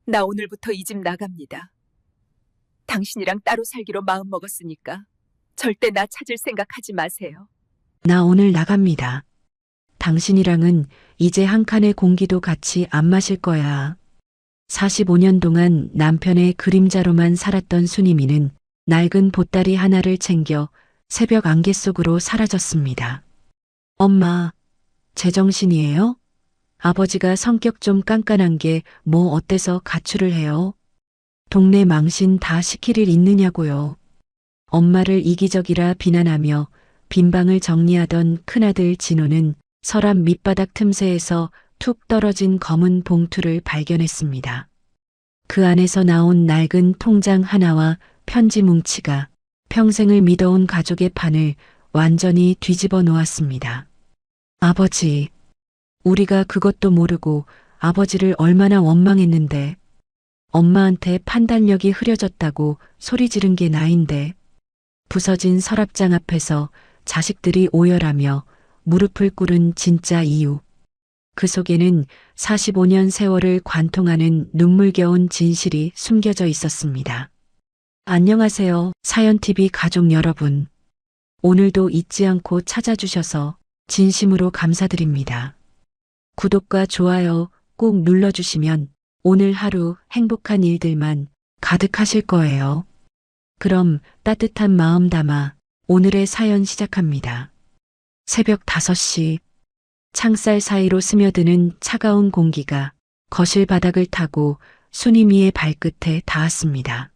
나 오늘부터 이 집 나갑니다. 당신이랑 따로 살기로 마음먹었으니까 절대 나 찾을 생각하지 마세요. 나 오늘 나갑니다. 당신이랑은 이제 한 칸의 공기도 같이 안 마실 거야. 45년 동안 남편의 그림자로만 살았던 순이미는 낡은 보따리 하나를 챙겨 새벽 안개 속으로 사라졌습니다. 엄마, 제정신이에요? 아버지가 성격 좀 깐깐한 게 뭐 어때서 가출을 해요? 동네 망신 다 시킬 일 있느냐고요. 엄마를 이기적이라 비난하며 빈방을 정리하던 큰아들 진호는 서랍 밑바닥 틈새에서 툭 떨어진 검은 봉투를 발견했습니다. 그 안에서 나온 낡은 통장 하나와 편지 뭉치가 평생을 믿어온 가족의 판을 완전히 뒤집어 놓았습니다. 아버지, 우리가 그것도 모르고 아버지를 얼마나 원망했는데 엄마한테 판단력이 흐려졌다고 소리 지른 게 나인데 부서진 서랍장 앞에서 자식들이 오열하며 무릎을 꿇은 진짜 이유. 그 속에는 45년 세월을 관통하는 눈물겨운 진실이 숨겨져 있었습니다. 안녕하세요, 사연TV 가족 여러분. 오늘도 잊지 않고 찾아주셔서 진심으로 감사드립니다. 구독과 좋아요 꼭 눌러주시면 오늘 하루 행복한 일들만 가득하실 거예요. 그럼 따뜻한 마음 담아 오늘의 사연 시작합니다. 새벽 5시, 창살 사이로 스며드는 차가운 공기가 거실 바닥을 타고 순이미의 발끝에 닿았습니다.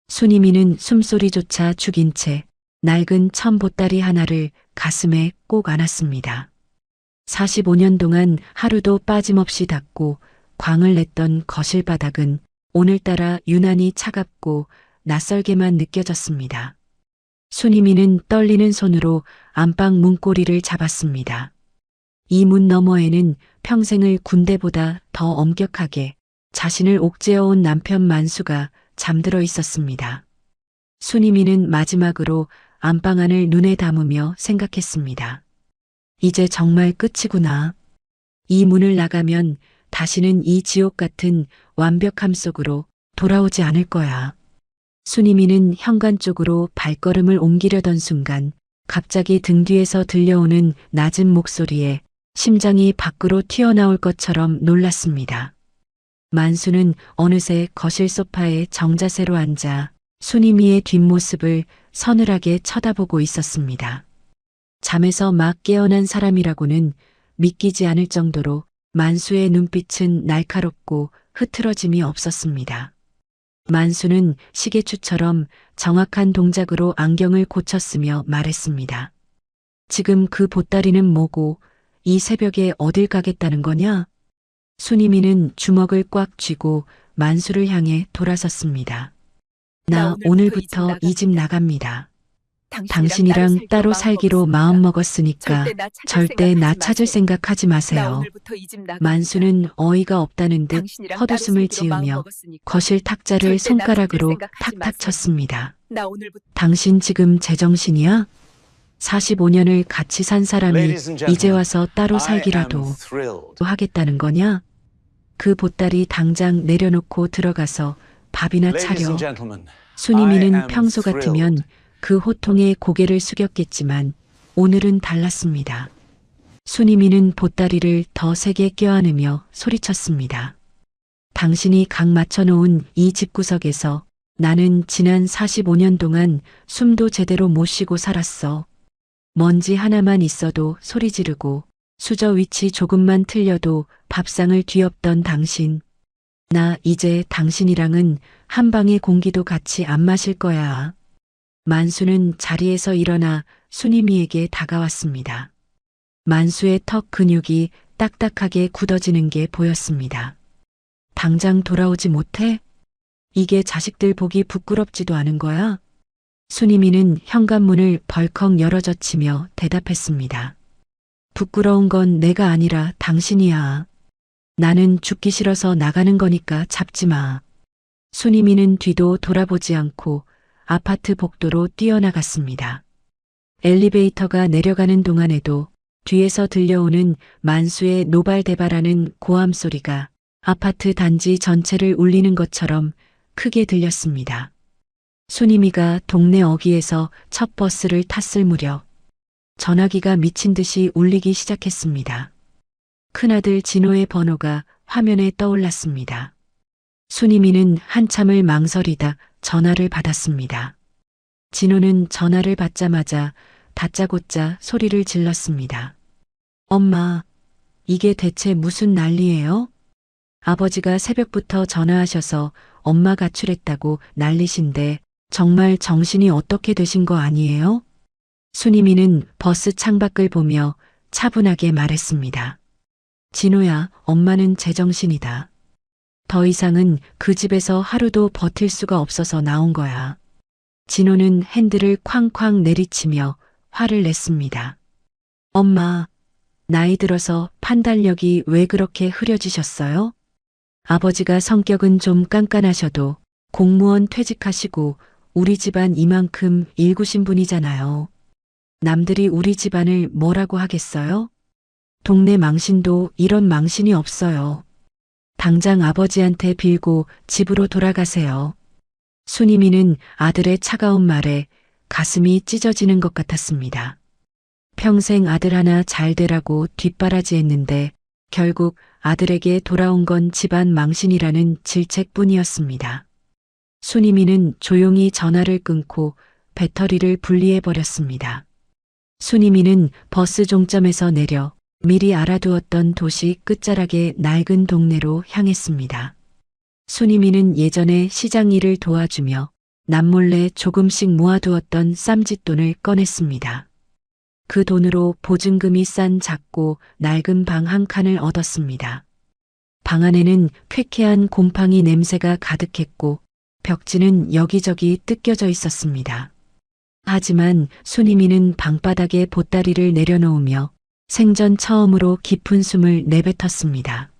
순이미는 숨소리조차 죽인 채 낡은 천 보따리 하나를 가슴에 꼭 안았습니다. 45년 동안 하루도 빠짐없이 닦고 광을 냈던 거실 바닥은 오늘따라 유난히 차갑고 낯설게만 느껴졌습니다. 순이미는 떨리는 손으로 안방 문고리를 잡았습니다. 이 문 너머에는 평생을 군대보다 더 엄격하게 자신을 옥죄어온 남편 만수가 잠들어 있었습니다. 순이미는 마지막으로 안방 안을 눈에 담으며 생각했습니다. 이제 정말 끝이구나. 이 문을 나가면 다시는 이 지옥 같은 완벽함 속으로 돌아오지 않을 거야. 순이미는 현관 쪽으로 발걸음을 옮기려던 순간 갑자기 등 뒤에서 들려오는 낮은 목소리에 심장이 밖으로 튀어나올 것처럼 놀랐습니다. 만수는 어느새 거실 소파에 정자세로 앉아 순이미의 뒷모습을 서늘하게 쳐다보고 있었습니다. 잠에서 막 깨어난 사람이라고는 믿기지 않을 정도로 만수의 눈빛은 날카롭고 흐트러짐이 없었습니다. 만수는 시계추처럼 정확한 동작으로 안경을 고쳤으며 말했습니다. 지금 그 보따리는 뭐고 이 새벽에 어딜 가겠다는 거냐? 순이미는 주먹을 꽉 쥐고 만수를 향해 돌아섰습니다. 나 오늘부터 이 집 나갑니다. 당신이랑 따로 살기로 마음먹었으니까 절대 나 찾을 생각하지 마세요. 만수는 어이가 없다는 듯 헛웃음을 지으며 거실 탁자를 손가락으로 탁탁 쳤습니다. 당신 지금 제정신이야? 45년을 같이 산 사람이 이제 와서 따로 살기라도 하겠다는 거냐? 그 보따리 당장 내려놓고 들어가서 밥이나 차려. 순이미는 평소 같으면 그 호통에 고개를 숙였겠지만 오늘은 달랐습니다. 순이미는 보따리를 더 세게 껴안으며 소리쳤습니다. 당신이 각 맞춰놓은 이 집구석에서 나는 지난 45년 동안 숨도 제대로 못 쉬고 살았어. 먼지 하나만 있어도 소리 지르고 수저 위치 조금만 틀려도 밥상을 뒤엎던 당신. 나 이제 당신이랑은 한 방의 공기도 같이 안 마실 거야. 만수는 자리에서 일어나 순이미에게 다가왔습니다. 만수의 턱 근육이 딱딱하게 굳어지는 게 보였습니다. 당장 돌아오지 못해? 이게 자식들 보기 부끄럽지도 않은 거야? 순이미는 현관문을 벌컥 열어젖히며 대답했습니다. 부끄러운 건 내가 아니라 당신이야. 나는 죽기 싫어서 나가는 거니까 잡지 마. 순이미는 뒤도 돌아보지 않고 아파트 복도로 뛰어나갔습니다. 엘리베이터가 내려가는 동안에도 뒤에서 들려오는 만수의 노발대발하는 고함 소리가 아파트 단지 전체를 울리는 것처럼 크게 들렸습니다. 순임이가 동네 어귀에서 첫 버스를 탔을 무렵 전화기가 미친 듯이 울리기 시작했습니다. 큰아들 진호의 번호가 화면에 떠올랐습니다. 순임이는 한참을 망설이다 전화를 받았습니다. 진호는 전화를 받자마자 다짜고짜 소리를 질렀습니다. 엄마, 이게 대체 무슨 난리예요? 아버지가 새벽부터 전화하셔서 엄마 가출했다고 난리신데 정말 정신이 어떻게 되신 거 아니에요? 순임이는 버스 창밖을 보며 차분하게 말했습니다. 진호야, 엄마는 제정신이다. 더 이상은 그 집에서 하루도 버틸 수가 없어서 나온 거야. 진호는 핸들을 쾅쾅 내리치며 화를 냈습니다. 엄마, 나이 들어서 판단력이 왜 그렇게 흐려지셨어요? 아버지가 성격은 좀 깐깐하셔도 공무원 퇴직하시고 우리 집안 이만큼 일구신 분이잖아요. 남들이 우리 집안을 뭐라고 하겠어요? 동네 망신도 이런 망신이 없어요. 당장 아버지한테 빌고 집으로 돌아가세요. 순임이는 아들의 차가운 말에 가슴이 찢어지는 것 같았습니다. 평생 아들 하나 잘 되라고 뒷바라지했는데 결국 아들에게 돌아온 건 집안 망신이라는 질책뿐이었습니다. 순임이는 조용히 전화를 끊고 배터리를 분리해버렸습니다. 순임이는 버스 종점에서 내려 미리 알아두었던 도시 끝자락의 낡은 동네로 향했습니다. 순임이는 예전에 시장 일을 도와주며 남몰래 조금씩 모아두었던 쌈짓돈을 꺼냈습니다. 그 돈으로 보증금이 싼 작고 낡은 방 한 칸을 얻었습니다. 방 안에는 쾌쾌한 곰팡이 냄새가 가득했고 벽지는 여기저기 뜯겨져 있었습니다. 하지만 순임이는 방바닥에 보따리를 내려놓으며 생전 처음으로 깊은 숨을 내뱉었습니다.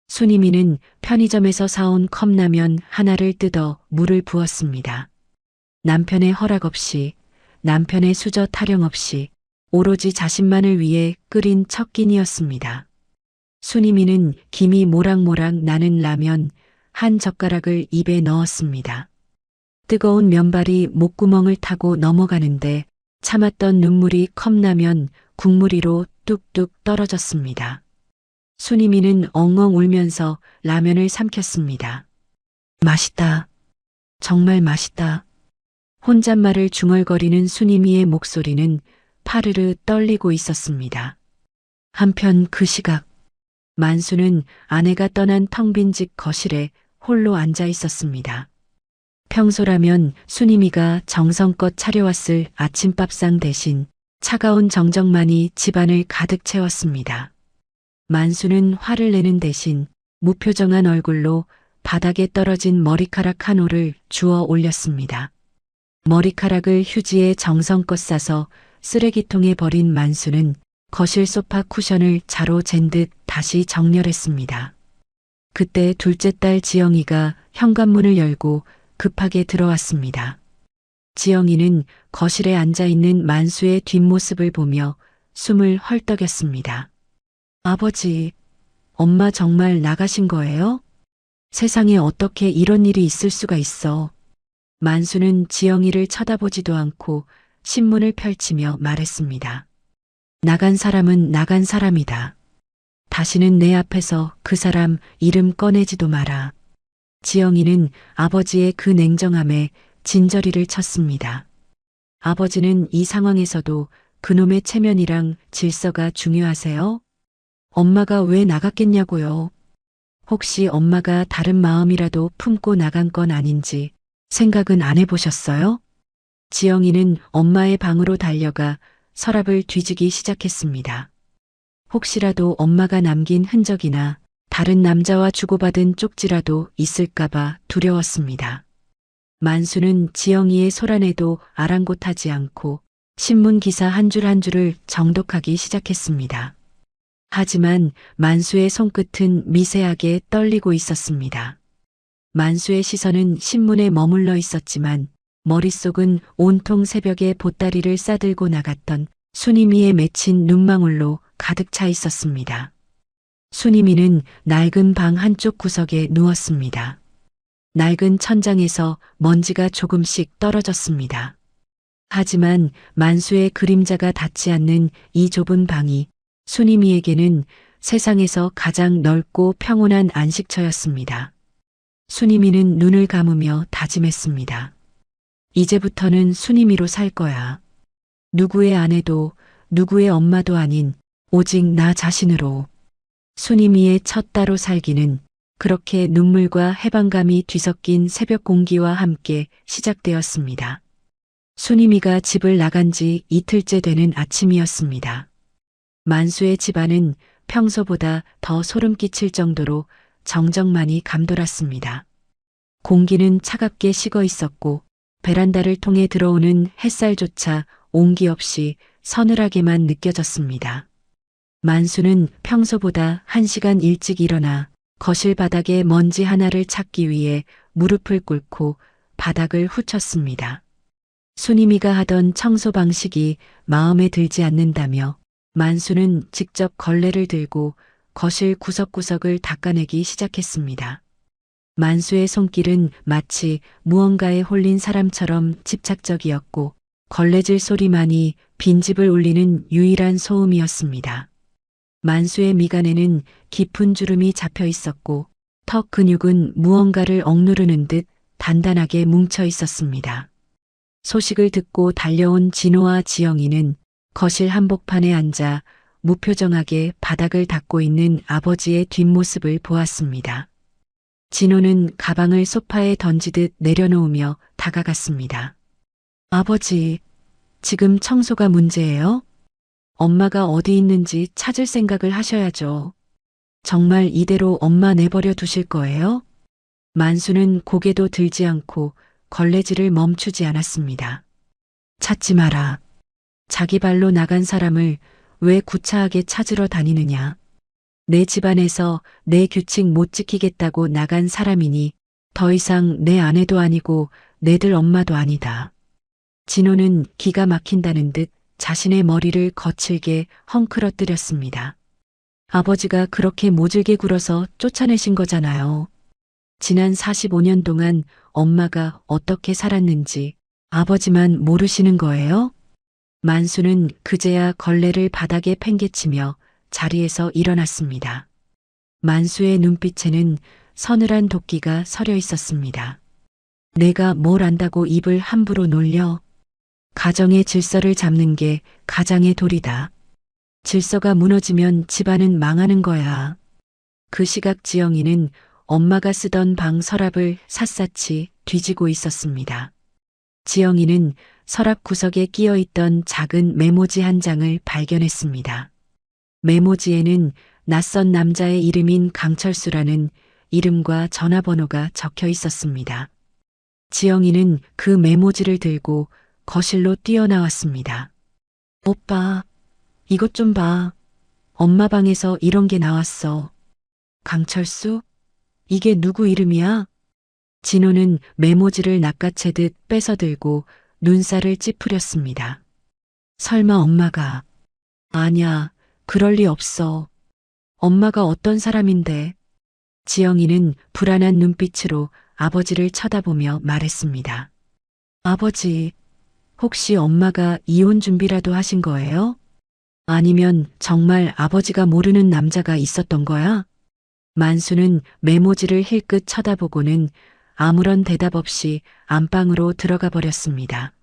순임이는 편의점에서 사온 컵라면 하나를 뜯어 물을 부었습니다. 남편의 허락 없이, 남편의 수저 타령 없이 오로지 자신만을 위해 끓인 첫 끼니였습니다. 순임이는 김이 모락모락 나는 라면 한 젓가락을 입에 넣었습니다. 뜨거운 면발이 목구멍을 타고 넘어가는데 참았던 눈물이 컵라면 국물 위로 뚝뚝 떨어졌습니다. 순임이는 엉엉 울면서 라면을 삼켰습니다. 맛있다. 정말 맛있다. 혼잣말을 중얼거리는 순임이의 목소리는 파르르 떨리고 있었습니다. 한편 그 시각 만수는 아내가 떠난 텅 빈 집 거실에 홀로 앉아 있었습니다. 평소라면 순임이가 정성껏 차려왔을 아침밥상 대신 차가운 정적만이 집안을 가득 채웠습니다. 만수는 화를 내는 대신 무표정한 얼굴로 바닥에 떨어진 머리카락 한 올을 주워 올렸습니다. 머리카락을 휴지에 정성껏 싸서 쓰레기통에 버린 만수는 거실 소파 쿠션을 자로 잰 듯 다시 정렬했습니다. 그때 둘째 딸 지영이가 현관문을 열고 급하게 들어왔습니다. 지영이는 거실에 앉아있는 만수의 뒷모습을 보며 숨을 헐떡였습니다. 아버지, 엄마 정말 나가신 거예요? 세상에 어떻게 이런 일이 있을 수가 있어. 만수는 지영이를 쳐다보지도 않고 신문을 펼치며 말했습니다. 나간 사람은 나간 사람이다. 다시는 내 앞에서 그 사람 이름 꺼내지도 마라. 지영이는 아버지의 그 냉정함에 진저리를 쳤습니다. 아버지는 이 상황에서도 그놈의 체면이랑 질서가 중요하세요? 엄마가 왜 나갔겠냐고요. 혹시 엄마가 다른 마음이라도 품고 나간 건 아닌지 생각은 안 해보셨어요? 지영이는 엄마의 방으로 달려가 서랍을 뒤지기 시작했습니다. 혹시라도 엄마가 남긴 흔적이나 다른 남자와 주고받은 쪽지라도 있을까봐 두려웠습니다. 만수는 지영이의 소란에도 아랑곳하지 않고 신문 기사 한 줄 한 줄을 정독하기 시작했습니다. 하지만 만수의 손끝은 미세하게 떨리고 있었습니다. 만수의 시선은 신문에 머물러 있었지만 머릿속은 온통 새벽에 보따리를 싸들고 나갔던 순임이에 맺힌 눈망울로 가득 차 있었습니다. 순이미는 낡은 방 한쪽 구석에 누웠습니다. 낡은 천장에서 먼지가 조금씩 떨어졌습니다. 하지만 만수의 그림자가 닿지 않는 이 좁은 방이 순이미에게는 세상에서 가장 넓고 평온한 안식처였습니다. 순이미는 눈을 감으며 다짐했습니다. 이제부터는 순이미로 살 거야. 누구의 아내도 누구의 엄마도 아닌 오직 나 자신으로. 순이미의 첫 따로 살기는 그렇게 눈물과 해방감이 뒤섞인 새벽 공기와 함께 시작되었습니다. 순이미가 집을 나간 지 이틀째 되는 아침이었습니다. 만수의 집안은 평소보다 더 소름 끼칠 정도로 정적만이 감돌았습니다. 공기는 차갑게 식어 있었고 베란다를 통해 들어오는 햇살조차 온기 없이 서늘하게만 느껴졌습니다. 만수는 평소보다 1시간 일찍 일어나 거실 바닥에 먼지 하나를 찾기 위해 무릎을 꿇고 바닥을 후쳤습니다. 순이미가 하던 청소 방식이 마음에 들지 않는다며 만수는 직접 걸레를 들고 거실 구석구석을 닦아내기 시작했습니다. 만수의 손길은 마치 무언가에 홀린 사람처럼 집착적이었고 걸레질 소리만이 빈집을 울리는 유일한 소음이었습니다. 만수의 미간에는 깊은 주름이 잡혀 있었고 턱 근육은 무언가를 억누르는 듯 단단하게 뭉쳐 있었습니다. 소식을 듣고 달려온 진호와 지영이는 거실 한복판에 앉아 무표정하게 바닥을 닦고 있는 아버지의 뒷모습을 보았습니다. 진호는 가방을 소파에 던지듯 내려놓으며 다가갔습니다. 아버지, 지금 청소가 문제예요? 엄마가 어디 있는지 찾을 생각을 하셔야죠. 정말 이대로 엄마 내버려 두실 거예요? 만수는 고개도 들지 않고 걸레질을 멈추지 않았습니다. 찾지 마라. 자기 발로 나간 사람을 왜 구차하게 찾으러 다니느냐. 내 집안에서 내 규칙 못 지키겠다고 나간 사람이니 더 이상 내 아내도 아니고 내들 엄마도 아니다. 진호는 기가 막힌다는 듯 자신의 머리를 거칠게 헝클어뜨렸습니다. 아버지가 그렇게 모질게 굴어서 쫓아내신 거잖아요. 지난 45년 동안 엄마가 어떻게 살았는지 아버지만 모르시는 거예요? 만수는 그제야 걸레를 바닥에 팽개치며 자리에서 일어났습니다. 만수의 눈빛에는 서늘한 도끼가 서려 있었습니다. 내가 뭘 안다고 입을 함부로 놀려? 가정의 질서를 잡는 게 가장의 도리다. 질서가 무너지면 집안은 망하는 거야. 그 시각 지영이는 엄마가 쓰던 방 서랍을 샅샅이 뒤지고 있었습니다. 지영이는 서랍 구석에 끼어 있던 작은 메모지 한 장을 발견했습니다. 메모지에는 낯선 남자의 이름인 강철수라는 이름과 전화번호가 적혀 있었습니다. 지영이는 그 메모지를 들고 거실로 뛰어나왔습니다. 오빠, 이것 좀 봐. 엄마 방에서 이런 게 나왔어. 강철수? 이게 누구 이름이야? 진호는 메모지를 낚아채듯 뺏어들고 눈살을 찌푸렸습니다. 설마 엄마가. 아냐, 그럴 리 없어. 엄마가 어떤 사람인데. 지영이는 불안한 눈빛으로 아버지를 쳐다보며 말했습니다. 아버지, 혹시 엄마가 이혼 준비라도 하신 거예요? 아니면 정말 아버지가 모르는 남자가 있었던 거야? 만수는 메모지를 힐끗 쳐다보고는 아무런 대답 없이 안방으로 들어가 버렸습니다.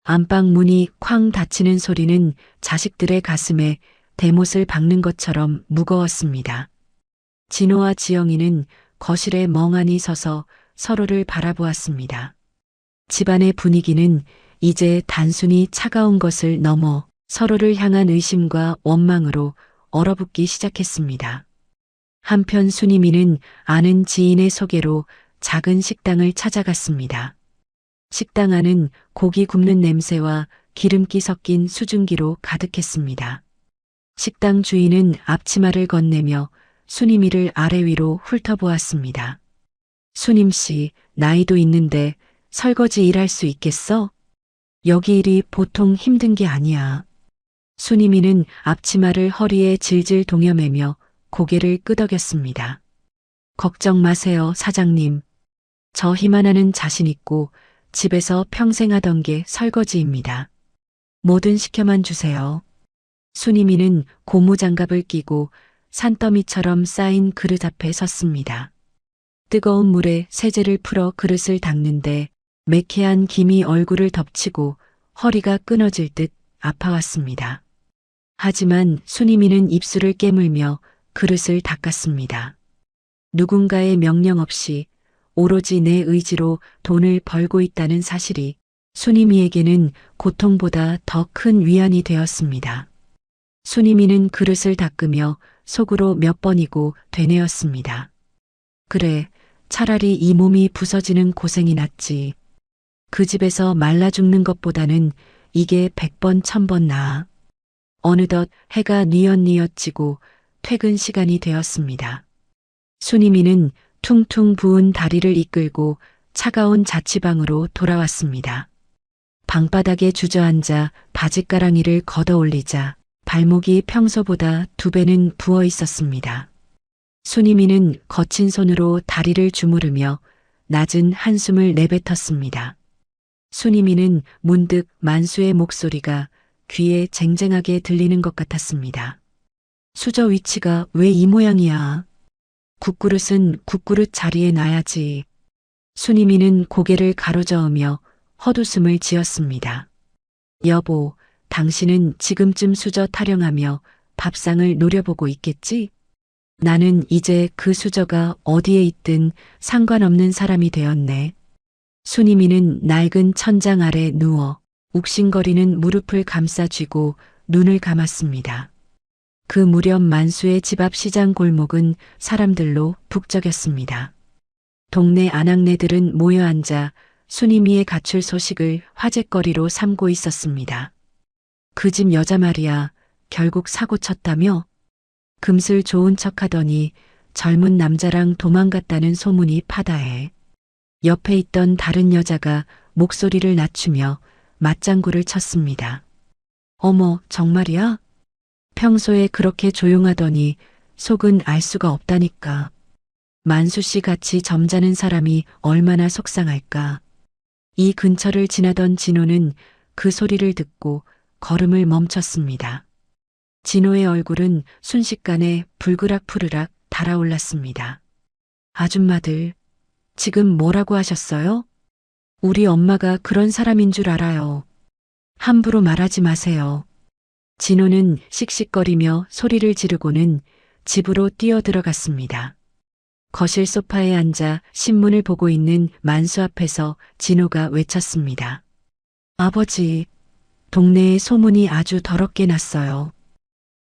안방 문이 쾅 닫히는 소리는 자식들의 가슴에 대못을 박는 것처럼 무거웠습니다. 진호와 지영이는 거실에 멍하니 서서 서로를 바라보았습니다. 집안의 분위기는 이제 단순히 차가운 것을 넘어 서로를 향한 의심과 원망으로 얼어붙기 시작했습니다. 한편 순이미는 아는 지인의 소개로 작은 식당을 찾아갔습니다. 식당 안은 고기 굽는 냄새와 기름기 섞인 수증기로 가득했습니다. 식당 주인은 앞치마를 건네며 순이미를 아래 위로 훑어보았습니다. 순임 씨, 나이도 있는데 설거지 일할 수 있겠어? 여기 일이 보통 힘든 게 아니야. 순이미는 앞치마를 허리에 질질 동여매며 고개를 끄덕였습니다. 걱정 마세요, 사장님. 저 힘하나는 자신 있고 집에서 평생 하던 게 설거지입니다. 뭐든 시켜만 주세요. 순이미는 고무장갑을 끼고 산더미처럼 쌓인 그릇 앞에 섰습니다. 뜨거운 물에 세제를 풀어 그릇을 닦는데 매캐한 김이 얼굴을 덮치고 허리가 끊어질 듯 아파왔습니다. 하지만 순이미는 입술을 깨물며 그릇을 닦았습니다. 누군가의 명령 없이 오로지 내 의지로 돈을 벌고 있다는 사실이 순이미에게는 고통보다 더 큰 위안이 되었습니다. 순이미는 그릇을 닦으며 속으로 몇 번이고 되뇌었습니다. 그래, 차라리 이 몸이 부서지는 고생이 낫지. 그 집에서 말라 죽는 것보다는 이게 100번 1000번 나아. 어느덧 해가 뉘엿뉘엿 지고 퇴근 시간이 되었습니다. 순이미는 퉁퉁 부은 다리를 이끌고 차가운 자취방으로 돌아왔습니다. 방바닥에 주저앉아 바짓가랑이를 걷어 올리자 발목이 평소보다 2배는 부어 있었습니다. 순이미는 거친 손으로 다리를 주무르며 낮은 한숨을 내뱉었습니다. 순이미는 문득 만수의 목소리가 귀에 쟁쟁하게 들리는 것 같았습니다. 수저 위치가 왜 이 모양이야? 국그릇은 국그릇 자리에 놔야지. 순이미는 고개를 가로저으며 헛웃음을 지었습니다. 여보, 당신은 지금쯤 수저 타령하며 밥상을 노려보고 있겠지? 나는 이제 그 수저가 어디에 있든 상관없는 사람이 되었네. 순이미는 낡은 천장 아래 누워 욱신거리는 무릎을 감싸쥐고 눈을 감았습니다. 그 무렵 만수의 집 앞 시장 골목은 사람들로 북적였습니다. 동네 아낙네들은 모여 앉아 순이미의 가출 소식을 화제거리로 삼고 있었습니다. 그 집 여자 말이야, 결국 사고 쳤다며? 금슬 좋은 척하더니 젊은 남자랑 도망갔다는 소문이 파다해. 옆에 있던 다른 여자가 목소리를 낮추며 맞장구를 쳤습니다. 어머, 정말이야? 평소에 그렇게 조용하더니 속은 알 수가 없다니까. 만수 씨 같이 점잖은 사람이 얼마나 속상할까. 이 근처를 지나던 진호는 그 소리를 듣고 걸음을 멈췄습니다. 진호의 얼굴은 순식간에 불그락푸르락 달아올랐습니다. 아줌마들, 지금 뭐라고 하셨어요? 우리 엄마가 그런 사람인 줄 알아요. 함부로 말하지 마세요. 진호는 씩씩거리며 소리를 지르고는 집으로 뛰어들어갔습니다. 거실 소파에 앉아 신문을 보고 있는 만수 앞에서 진호가 외쳤습니다. 아버지, 동네에 소문이 아주 더럽게 났어요.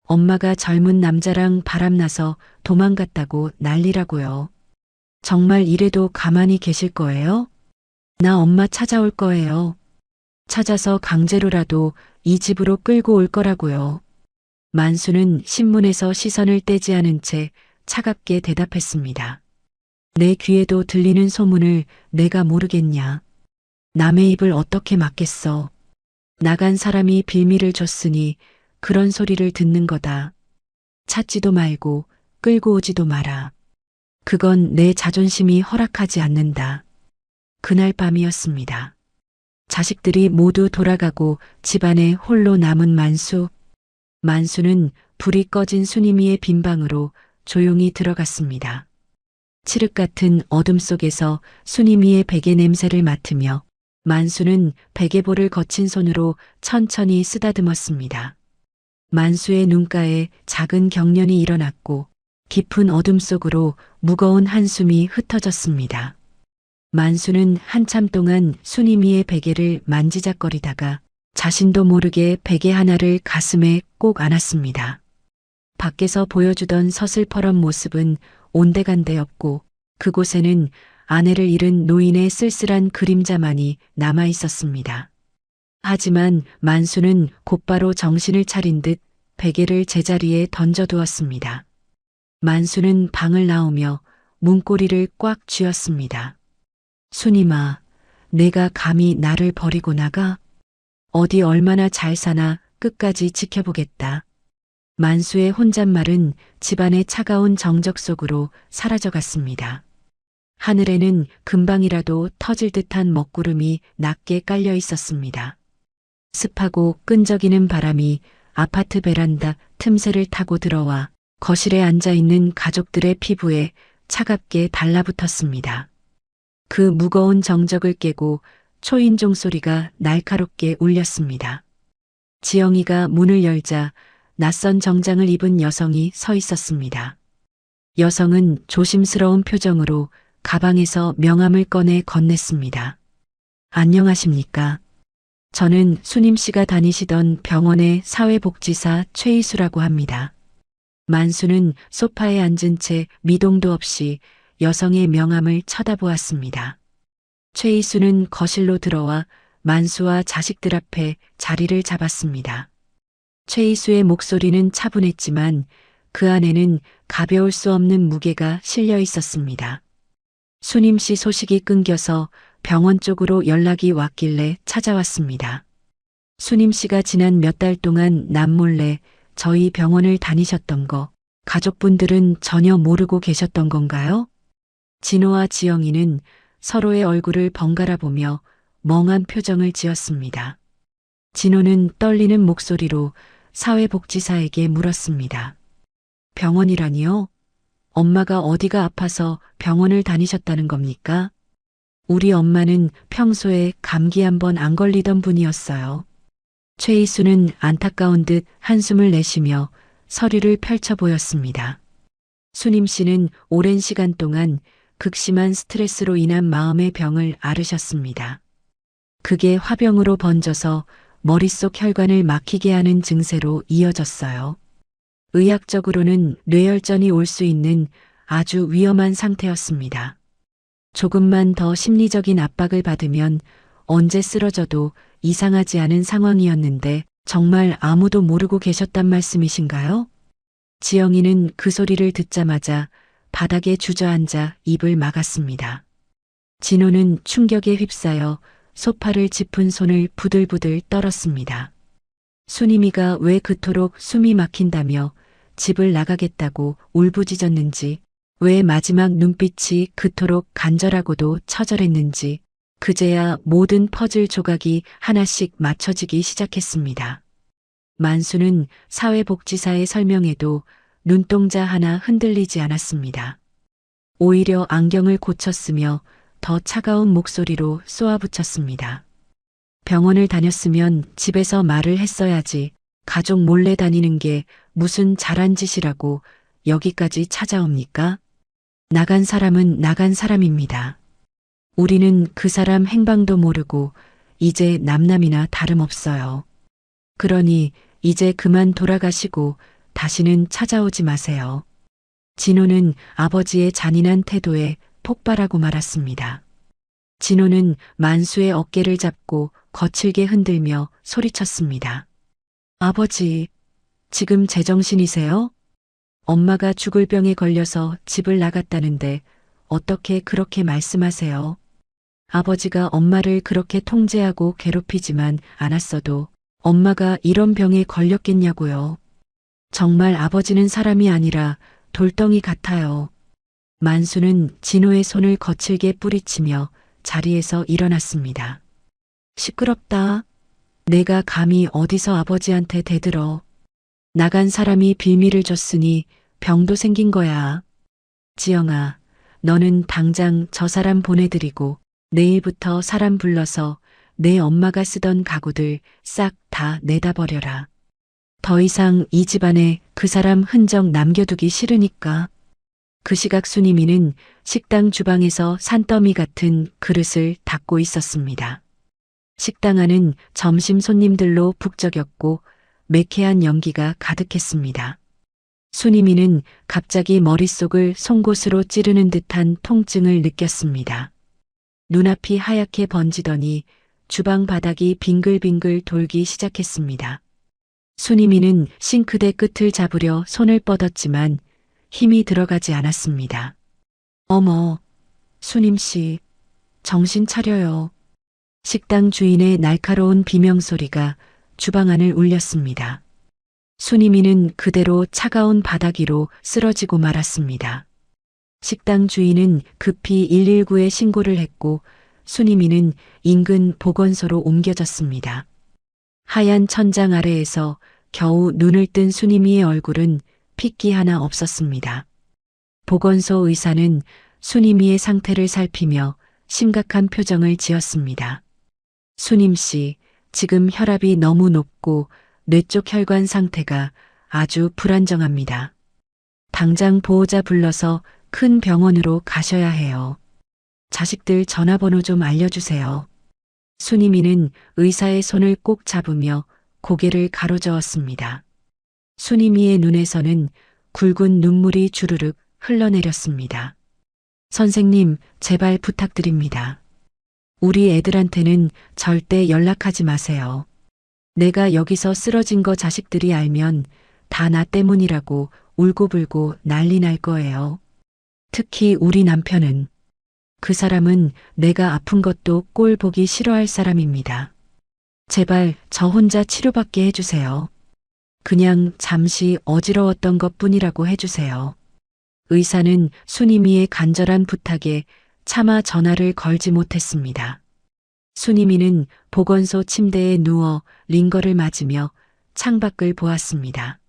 엄마가 젊은 남자랑 바람나서 도망갔다고 난리라고요. 정말 이래도 가만히 계실 거예요? 나 엄마 찾아올 거예요. 찾아서 강제로라도 이 집으로 끌고 올 거라고요. 만수는 신문에서 시선을 떼지 않은 채 차갑게 대답했습니다. 내 귀에도 들리는 소문을 내가 모르겠냐. 남의 입을 어떻게 막겠어. 나간 사람이 빌미를 줬으니 그런 소리를 듣는 거다. 찾지도 말고 끌고 오지도 마라. 그건 내 자존심이 허락하지 않는다. 그날 밤이었습니다. 자식들이 모두 돌아가고 집안에 홀로 남은 만수. 만수는 불이 꺼진 순이미의 빈 방으로 조용히 들어갔습니다. 칠흑 같은 어둠 속에서 순이미의 베개 냄새를 맡으며 만수는 베개볼을 거친 손으로 천천히 쓰다듬었습니다. 만수의 눈가에 작은 경련이 일어났고 깊은 어둠 속으로 무거운 한숨이 흩어졌습니다. 만수는 한참 동안 순이미의 베개를 만지작거리다가 자신도 모르게 베개 하나를 가슴에 꼭 안았습니다. 밖에서 보여주던 서슬퍼런 모습은 온데간데 없고 그곳에는 아내를 잃은 노인의 쓸쓸한 그림자만이 남아 있었습니다. 하지만 만수는 곧바로 정신을 차린 듯 베개를 제자리에 던져두었습니다. 만수는 방을 나오며 문고리를 꽉 쥐었습니다. 순이마, 내가 감히 나를 버리고 나가? 어디 얼마나 잘 사나 끝까지 지켜보겠다. 만수의 혼잣말은 집안의 차가운 정적 속으로 사라져갔습니다. 하늘에는 금방이라도 터질 듯한 먹구름이 낮게 깔려 있었습니다. 습하고 끈적이는 바람이 아파트 베란다 틈새를 타고 들어와 거실에 앉아 있는 가족들의 피부에 차갑게 달라붙었습니다. 그 무거운 정적을 깨고 초인종 소리가 날카롭게 울렸습니다. 지영이가 문을 열자 낯선 정장을 입은 여성이 서 있었습니다. 여성은 조심스러운 표정으로 가방에서 명함을 꺼내 건넸습니다. 안녕하십니까? 저는 수님 씨가 다니시던 병원의 사회복지사 최희수라고 합니다. 만수는 소파에 앉은 채 미동도 없이 여성의 명함을 쳐다보았습니다. 최희수는 거실로 들어와 만수와 자식들 앞에 자리를 잡았습니다. 최희수의 목소리는 차분했지만 그 안에는 가벼울 수 없는 무게가 실려 있었습니다. 수님 씨 소식이 끊겨서 병원 쪽으로 연락이 왔길래 찾아왔습니다. 수님 씨가 지난 몇 달 동안 남몰래 저희 병원을 다니셨던 거 가족분들은 전혀 모르고 계셨던 건가요? 진호와 지영이는 서로의 얼굴을 번갈아 보며 멍한 표정을 지었습니다. 진호는 떨리는 목소리로 사회복지사에게 물었습니다. 병원이라니요? 엄마가 어디가 아파서 병원을 다니셨다는 겁니까? 우리 엄마는 평소에 감기 한 번 안 걸리던 분이었어요. 최희수는 안타까운 듯 한숨을 내쉬며 서류를 펼쳐 보였습니다. 수님 씨는 오랜 시간 동안 극심한 스트레스로 인한 마음의 병을 앓으셨습니다. 그게 화병으로 번져서 머릿속 혈관을 막히게 하는 증세로 이어졌어요. 의학적으로는 뇌혈전이 올 수 있는 아주 위험한 상태였습니다. 조금만 더 심리적인 압박을 받으면 언제 쓰러져도 이상하지 않은 상황이었는데 정말 아무도 모르고 계셨단 말씀이신가요? 지영이는 그 소리를 듣자마자 바닥에 주저앉아 입을 막았습니다. 진호는 충격에 휩싸여 소파를 짚은 손을 부들부들 떨었습니다. 수님이가 왜 그토록 숨이 막힌다며 집을 나가겠다고 울부짖었는지, 왜 마지막 눈빛이 그토록 간절하고도 처절했는지, 그제야 모든 퍼즐 조각이 하나씩 맞춰지기 시작했습니다. 만수는 사회복지사의 설명에도 눈동자 하나 흔들리지 않았습니다. 오히려 안경을 고쳤으며 더 차가운 목소리로 쏘아붙였습니다. 병원을 다녔으면 집에서 말을 했어야지. 가족 몰래 다니는 게 무슨 잘한 짓이라고 여기까지 찾아옵니까? 나간 사람은 나간 사람입니다. 우리는 그 사람 행방도 모르고 이제 남남이나 다름없어요. 그러니 이제 그만 돌아가시고 다시는 찾아오지 마세요. 진호는 아버지의 잔인한 태도에 폭발하고 말았습니다. 진호는 만수의 어깨를 잡고 거칠게 흔들며 소리쳤습니다. 아버지, 지금 제정신이세요? 엄마가 죽을 병에 걸려서 집을 나갔다는데 어떻게 그렇게 말씀하세요? 아버지가 엄마를 그렇게 통제하고 괴롭히지만 않았어도 엄마가 이런 병에 걸렸겠냐고요. 정말 아버지는 사람이 아니라 돌덩이 같아요. 만수는 진호의 손을 거칠게 뿌리치며 자리에서 일어났습니다. 시끄럽다. 내가 감히 어디서 아버지한테 대들어. 나간 사람이 빌미를 줬으니 병도 생긴 거야. 지영아, 너는 당장 저 사람 보내드리고 내일부터 사람 불러서 내 엄마가 쓰던 가구들 싹 다 내다 버려라. 더 이상 이 집안에 그 사람 흔적 남겨두기 싫으니까. 그 시각 수님이는 식당 주방에서 산더미 같은 그릇을 닦고 있었습니다. 식당 안은 점심 손님들로 북적였고 매캐한 연기가 가득했습니다. 수님이는 갑자기 머릿속을 송곳으로 찌르는 듯한 통증을 느꼈습니다. 눈앞이 하얗게 번지더니 주방 바닥이 빙글빙글 돌기 시작했습니다. 수님이는 싱크대 끝을 잡으려 손을 뻗었지만 힘이 들어가지 않았습니다. 어머, 수님씨, 정신 차려요. 식당 주인의 날카로운 비명소리가 주방 안을 울렸습니다. 순이미는 그대로 차가운 바닥 위로 쓰러지고 말았습니다. 식당 주인은 급히 119에 신고를 했고 순이미는 인근 보건소로 옮겨졌습니다. 하얀 천장 아래에서 겨우 눈을 뜬 순이미의 얼굴은 핏기 하나 없었습니다. 보건소 의사는 순이미의 상태를 살피며 심각한 표정을 지었습니다. 순임 씨, 지금 혈압이 너무 높고 뇌쪽 혈관 상태가 아주 불안정합니다. 당장 보호자 불러서 큰 병원으로 가셔야 해요. 자식들 전화번호 좀 알려주세요. 순이미는 의사의 손을 꼭 잡으며 고개를 가로저었습니다. 순이미의 눈에서는 굵은 눈물이 주르륵 흘러내렸습니다. 선생님, 제발 부탁드립니다. 우리 애들한테는 절대 연락하지 마세요. 내가 여기서 쓰러진 거 자식들이 알면 다 나 때문이라고 울고불고 난리 날 거예요. 특히 우리 남편은. 그 사람은 내가 아픈 것도 꼴 보기 싫어할 사람입니다. 제발 저 혼자 치료받게 해주세요. 그냥 잠시 어지러웠던 것 뿐이라고 해주세요. 의사는 순이미의 간절한 부탁에 차마 전화를 걸지 못했습니다. 순이미는 보건소 침대에 누워 링거를 맞으며 창밖을 보았습니다.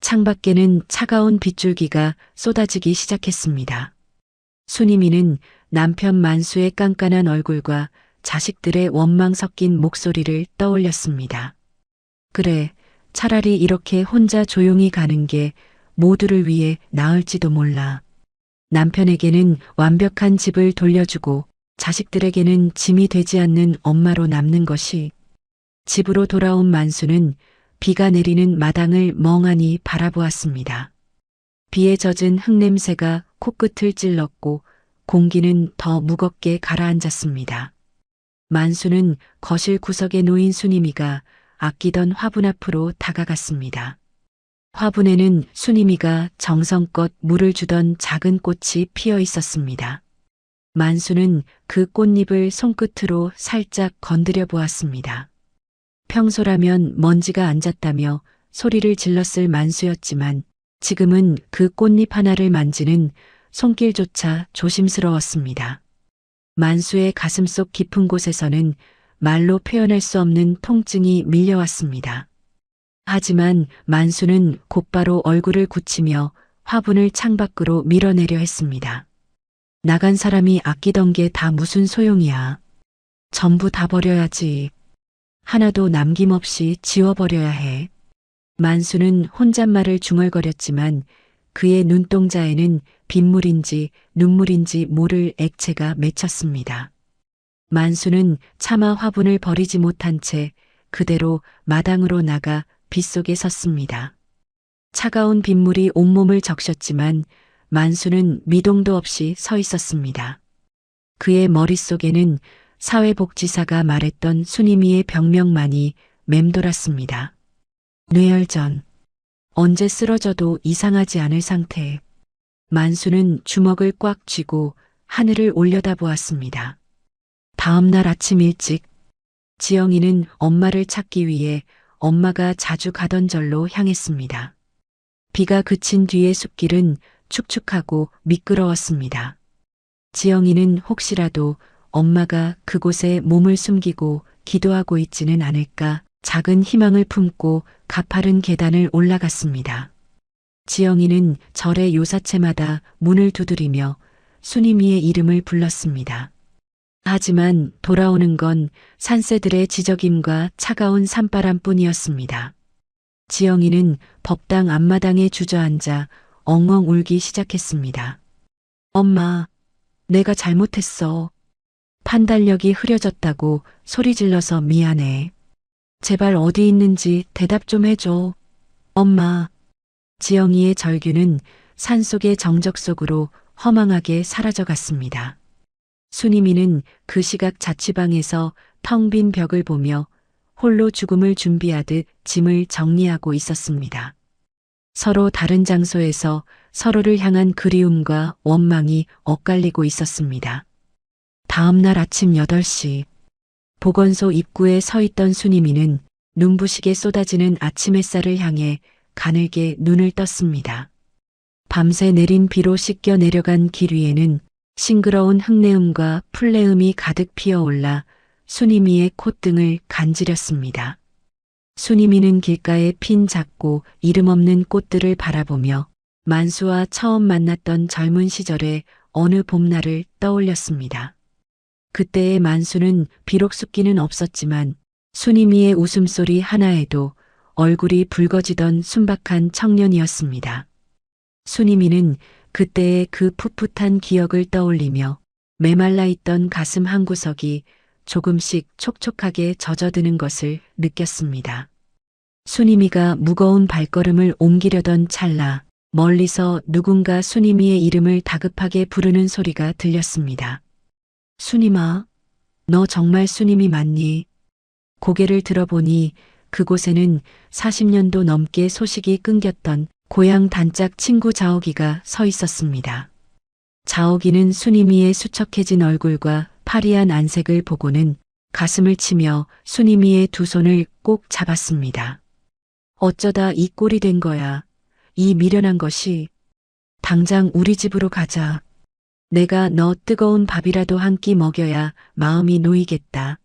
창밖에는 차가운 빗줄기가 쏟아지기 시작했습니다. 순이미는 남편 만수의 깐깐한 얼굴과 자식들의 원망 섞인 목소리를 떠올렸습니다. 그래, 차라리 이렇게 혼자 조용히 가는 게 모두를 위해 나을지도 몰라. 남편에게는 완벽한 집을 돌려주고 자식들에게는 짐이 되지 않는 엄마로 남는 것이. 집으로 돌아온 만수는 비가 내리는 마당을 멍하니 바라보았습니다. 비에 젖은 흙냄새가 코끝을 찔렀고 공기는 더 무겁게 가라앉았습니다. 만수는 거실 구석에 놓인 순이미가 아끼던 화분 앞으로 다가갔습니다. 화분에는 순이미가 정성껏 물을 주던 작은 꽃이 피어 있었습니다. 만수는 그 꽃잎을 손끝으로 살짝 건드려 보았습니다. 평소라면 먼지가 앉았다며 소리를 질렀을 만수였지만 지금은 그 꽃잎 하나를 만지는 손길조차 조심스러웠습니다. 만수의 가슴속 깊은 곳에서는 말로 표현할 수 없는 통증이 밀려왔습니다. 하지만 만수는 곧바로 얼굴을 굳히며 화분을 창밖으로 밀어내려 했습니다. 나간 사람이 아끼던 게 다 무슨 소용이야. 전부 다 버려야지. 하나도 남김없이 지워버려야 해. 만수는 혼잣말을 중얼거렸지만 그의 눈동자에는 빗물인지 눈물인지 모를 액체가 맺혔습니다. 만수는 차마 화분을 버리지 못한 채 그대로 마당으로 나가 빗속에 섰습니다. 차가운 빗물이 온몸을 적셨지만 만수는 미동도 없이 서 있었습니다. 그의 머릿속에는 사회복지사가 말했던 순이미의 병명만이 맴돌았습니다. 뇌혈전. 언제 쓰러져도 이상하지 않을 상태. 만수는 주먹을 꽉 쥐고 하늘을 올려다보았습니다. 다음 날 아침 일찍 지영이는 엄마를 찾기 위해 엄마가 자주 가던 절로 향했습니다. 비가 그친 뒤의 숲길은 축축하고 미끄러웠습니다. 지영이는 혹시라도 엄마가 그곳에 몸을 숨기고 기도하고 있지는 않을까 작은 희망을 품고 가파른 계단을 올라갔습니다. 지영이는 절의 요사체마다 문을 두드리며 순이미의 이름을 불렀습니다. 하지만 돌아오는 건 산새들의 지저김과 차가운 산바람뿐이었습니다. 지영이는 법당 앞마당에 주저앉아 엉엉 울기 시작했습니다. 엄마, 내가 잘못했어. 판단력이 흐려졌다고 소리 질러서 미안해. 제발 어디 있는지 대답 좀 해줘. 엄마. 지영이의 절규는 산속의 정적 속으로 허망하게 사라져갔습니다. 순이미는 그 시각 자취방에서 텅 빈 벽을 보며 홀로 죽음을 준비하듯 짐을 정리하고 있었습니다. 서로 다른 장소에서 서로를 향한 그리움과 원망이 엇갈리고 있었습니다. 다음 날 아침 8시 보건소 입구에 서 있던 순이미는 눈부시게 쏟아지는 아침 햇살을 향해 가늘게 눈을 떴습니다. 밤새 내린 비로 씻겨 내려간 길 위에는 싱그러운 흙내음과 풀내음이 가득 피어올라 순이미의 콧등을 간지렸습니다. 순이미는 길가에 핀 작고 이름 없는 꽃들을 바라보며 만수와 처음 만났던 젊은 시절의 어느 봄날을 떠올렸습니다. 그때의 만수는 비록 숫기는 없었지만 순이미의 웃음소리 하나에도 얼굴이 붉어지던 순박한 청년이었습니다. 순이미는 그때의 그 풋풋한 기억을 떠올리며 메말라 있던 가슴 한구석이 조금씩 촉촉하게 젖어드는 것을 느꼈습니다. 순이미가 무거운 발걸음을 옮기려던 찰나 멀리서 누군가 순이미의 이름을 다급하게 부르는 소리가 들렸습니다. 순이마, 너 정말 순이미 맞니? 고개를 들어보니 그곳에는 40년도 넘게 소식이 끊겼던 고향 단짝 친구 자옥이가 서 있었습니다. 자옥이는 순이미의 수척해진 얼굴과 파리한 안색을 보고는 가슴을 치며 순이미의 두 손을 꼭 잡았습니다. 어쩌다 이 꼴이 된 거야. 이 미련한 것이. 당장 우리 집으로 가자. 내가 너 뜨거운 밥이라도 한 끼 먹여야 마음이 놓이겠다.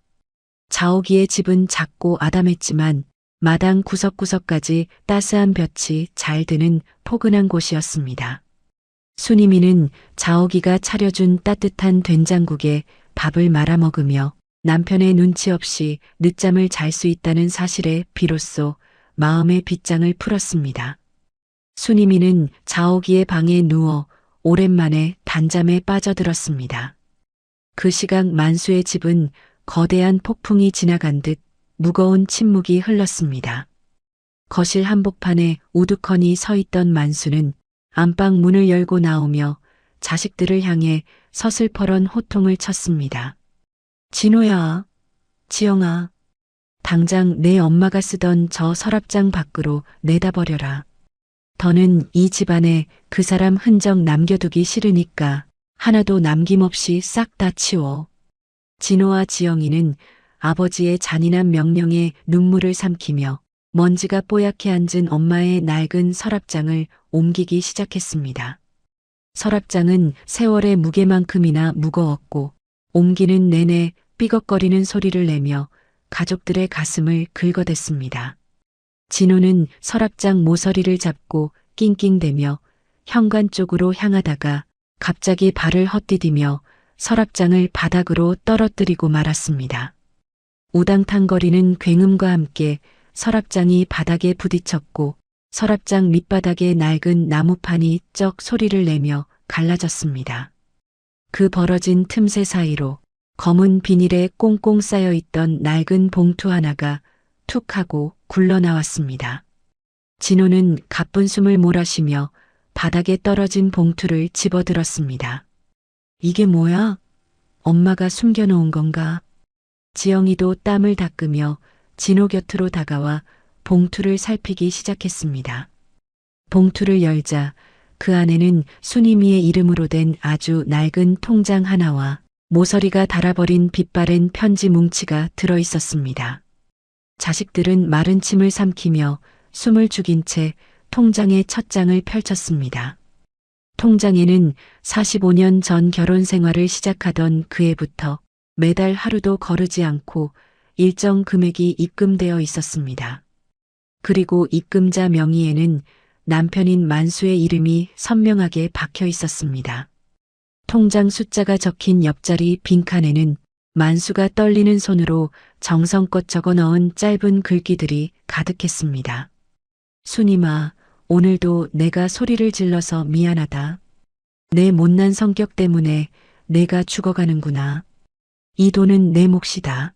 자옥이의 집은 작고 아담했지만 마당 구석구석까지 따스한 볕이 잘 드는 포근한 곳이었습니다. 순이미는 자옥이가 차려준 따뜻한 된장국에 밥을 말아 먹으며 남편의 눈치 없이 늦잠을 잘 수 있다는 사실에 비로소 마음의 빗장을 풀었습니다. 순이미는 자옥이의 방에 누워 오랜만에 단잠에 빠져들었습니다. 그 시각 만수의 집은 거대한 폭풍이 지나간 듯 무거운 침묵이 흘렀습니다. 거실 한복판에 우두커니 서 있던 만수는 안방 문을 열고 나오며 자식들을 향해 서슬퍼런 호통을 쳤습니다. 진호야, 지영아, 당장 내 엄마가 쓰던 저 서랍장 밖으로 내다버려라. 더는 이 집안에 그 사람 흔적 남겨두기 싫으니까 하나도 남김없이 싹 다 치워. 진호와 지영이는 아버지의 잔인한 명령에 눈물을 삼키며 먼지가 뽀얗게 앉은 엄마의 낡은 서랍장을 옮기기 시작했습니다. 서랍장은 세월의 무게만큼이나 무거웠고 옮기는 내내 삐걱거리는 소리를 내며 가족들의 가슴을 긁어댔습니다. 진호는 서랍장 모서리를 잡고 낑낑대며 현관 쪽으로 향하다가 갑자기 발을 헛디디며 서랍장을 바닥으로 떨어뜨리고 말았습니다. 우당탕거리는 굉음과 함께 서랍장이 바닥에 부딪혔고 서랍장 밑바닥에 낡은 나무판이 쩍 소리를 내며 갈라졌습니다. 그 벌어진 틈새 사이로 검은 비닐에 꽁꽁 쌓여 있던 낡은 봉투 하나가 툭 하고 굴러나왔습니다. 진호는 가쁜 숨을 몰아쉬며 바닥에 떨어진 봉투를 집어들었습니다. 이게 뭐야? 엄마가 숨겨놓은 건가? 지영이도 땀을 닦으며 진호 곁으로 다가와 봉투를 살피기 시작했습니다. 봉투를 열자 그 안에는 순이미의 이름으로 된 아주 낡은 통장 하나와 모서리가 닳아버린 빛바랜 편지 뭉치가 들어 있었습니다. 자식들은 마른 침을 삼키며 숨을 죽인 채 통장의 첫 장을 펼쳤습니다. 통장에는 45년 전 결혼 생활을 시작하던 그 해부터 매달 하루도 거르지 않고 일정 금액이 입금되어 있었습니다. 그리고 입금자 명의에는 남편인 만수의 이름이 선명하게 박혀 있었습니다. 통장 숫자가 적힌 옆자리 빈칸에는 만수가 떨리는 손으로 정성껏 적어 넣은 짧은 글귀들이 가득했습니다. 순이마, 오늘도 내가 소리를 질러서 미안하다. 내 못난 성격 때문에 내가 죽어가는구나. 이 돈은 내 몫이다.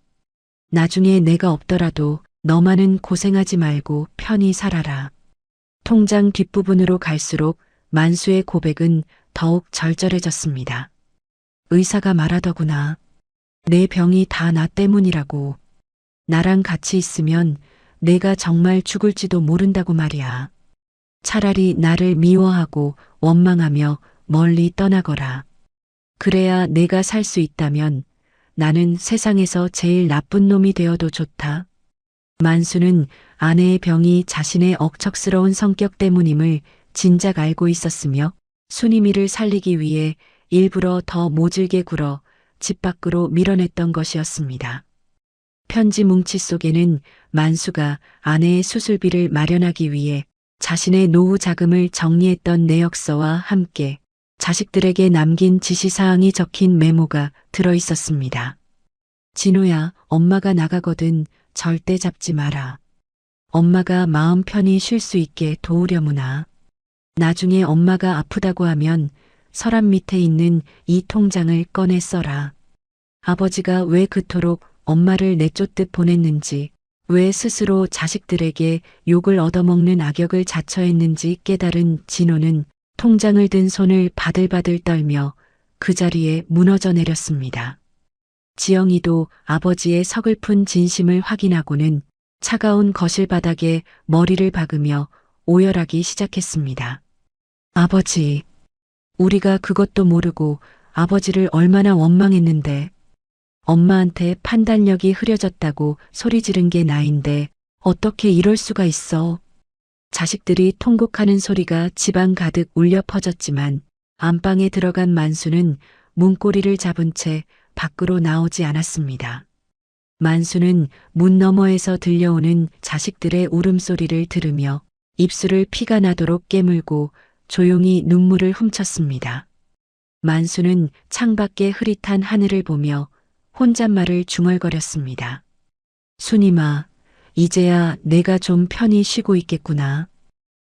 나중에 내가 없더라도 너만은 고생하지 말고 편히 살아라. 통장 뒷부분으로 갈수록 만수의 고백은 더욱 절절해졌습니다. 의사가 말하더구나. 내 병이 다 나 때문이라고. 나랑 같이 있으면 내가 정말 죽을지도 모른다고 말이야. 차라리 나를 미워하고 원망하며 멀리 떠나거라. 그래야 내가 살 수 있다면 나는 세상에서 제일 나쁜 놈이 되어도 좋다. 만수는 아내의 병이 자신의 억척스러운 성격 때문임을 진작 알고 있었으며 순이미를 살리기 위해 일부러 더 모질게 굴어 집 밖으로 밀어냈던 것이었습니다. 편지 뭉치 속에는 만수가 아내의 수술비를 마련하기 위해 자신의 노후 자금을 정리했던 내역서와 함께 자식들에게 남긴 지시사항이 적힌 메모가 들어 있었습니다. 진호야, 엄마가 나가거든 절대 잡지 마라. 엄마가 마음 편히 쉴 수 있게 도우려무나. 나중에 엄마가 아프다고 하면 서랍 밑에 있는 이 통장을 꺼내 써라. 아버지가 왜 그토록 엄마를 내쫓듯 보냈는지, 왜 스스로 자식들에게 욕을 얻어먹는 악역을 자처했는지 깨달은 진호는 통장을 든 손을 바들바들 떨며 그 자리에 무너져 내렸습니다. 지영이도 아버지의 서글픈 진심을 확인하고는 차가운 거실 바닥에 머리를 박으며 오열하기 시작했습니다. 아버지, 우리가 그것도 모르고 아버지를 얼마나 원망했는데, 엄마한테 판단력이 흐려졌다고 소리 지른 게 나인데 어떻게 이럴 수가 있어. 자식들이 통곡하는 소리가 집안 가득 울려 퍼졌지만 안방에 들어간 만수는 문고리를 잡은 채 밖으로 나오지 않았습니다. 만수는 문 너머에서 들려오는 자식들의 울음소리를 들으며 입술을 피가 나도록 깨물고 조용히 눈물을 훔쳤습니다. 만수는 창밖에 흐릿한 하늘을 보며 혼잣말을 중얼거렸습니다. 순임아, 이제야 내가 좀 편히 쉬고 있겠구나.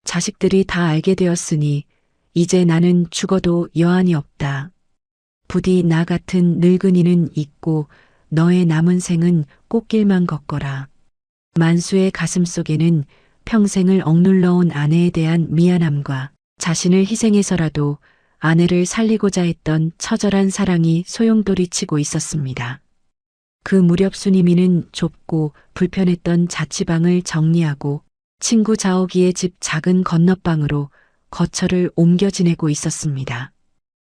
자식들이 다 알게 되었으니 이제 나는 죽어도 여한이 없다. 부디 나 같은 늙은이는 잊고 너의 남은 생은 꽃길만 걷거라. 만수의 가슴 속에는 평생을 억눌러온 아내에 대한 미안함과 자신을 희생해서라도 아내를 살리고자 했던 처절한 사랑이 소용돌이치고 있었습니다. 그 무렵 순이미는 좁고 불편했던 자취방을 정리하고 친구 자옥이의 집 작은 건너방으로 거처를 옮겨 지내고 있었습니다.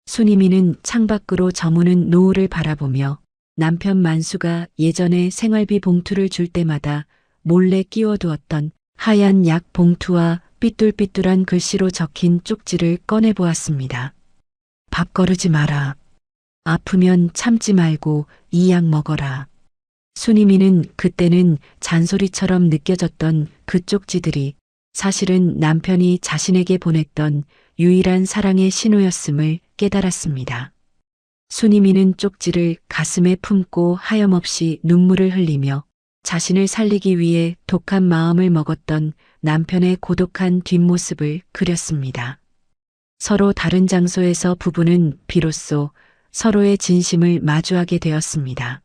순이미는 창밖으로 저무는 노을을 바라보며 남편 만수가 예전에 생활비 봉투를 줄 때마다 몰래 끼워두었던 하얀 약 봉투와 삐뚤삐뚤한 글씨로 적힌 쪽지를 꺼내보았습니다. 밥 거르지 마라. 아프면 참지 말고 이 약 먹어라. 순이미는 그때는 잔소리처럼 느껴졌던 그 쪽지들이 사실은 남편이 자신에게 보냈던 유일한 사랑의 신호였음을 깨달았습니다. 순이미는 쪽지를 가슴에 품고 하염없이 눈물을 흘리며 자신을 살리기 위해 독한 마음을 먹었던 남편의 고독한 뒷모습을 그렸습니다. 서로 다른 장소에서 부부는 비로소 서로의 진심을 마주하게 되었습니다.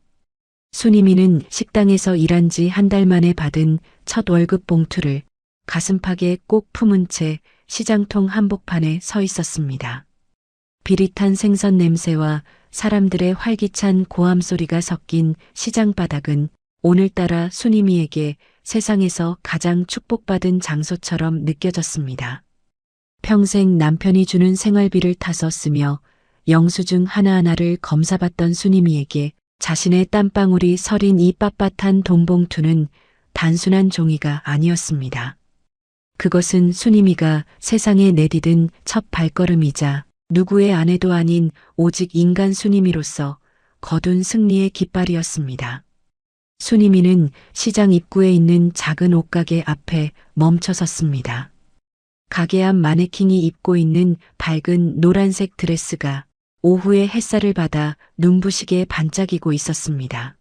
순이미는 식당에서 일한 지 한 달 만에 받은 첫 월급 봉투를 가슴팍에 꼭 품은 채 시장통 한복판에 서 있었습니다. 비릿한 생선 냄새와 사람들의 활기찬 고함 소리가 섞인 시장 바닥은 오늘따라 순이미에게 세상에서 가장 축복받은 장소처럼 느껴졌습니다. 평생 남편이 주는 생활비를 타서 쓰며 영수증 하나하나를 검사받던 순이미에게 자신의 땀방울이 서린 이 빳빳한 돈봉투는 단순한 종이가 아니었습니다. 그것은 순이미가 세상에 내디딘 첫 발걸음이자 누구의 아내도 아닌 오직 인간 순이미로서 거둔 승리의 깃발이었습니다. 순이미는 시장 입구에 있는 작은 옷가게 앞에 멈춰 섰습니다. 가게 앞 마네킹이 입고 있는 밝은 노란색 드레스가 오후의 햇살을 받아 눈부시게 반짝이고 있었습니다.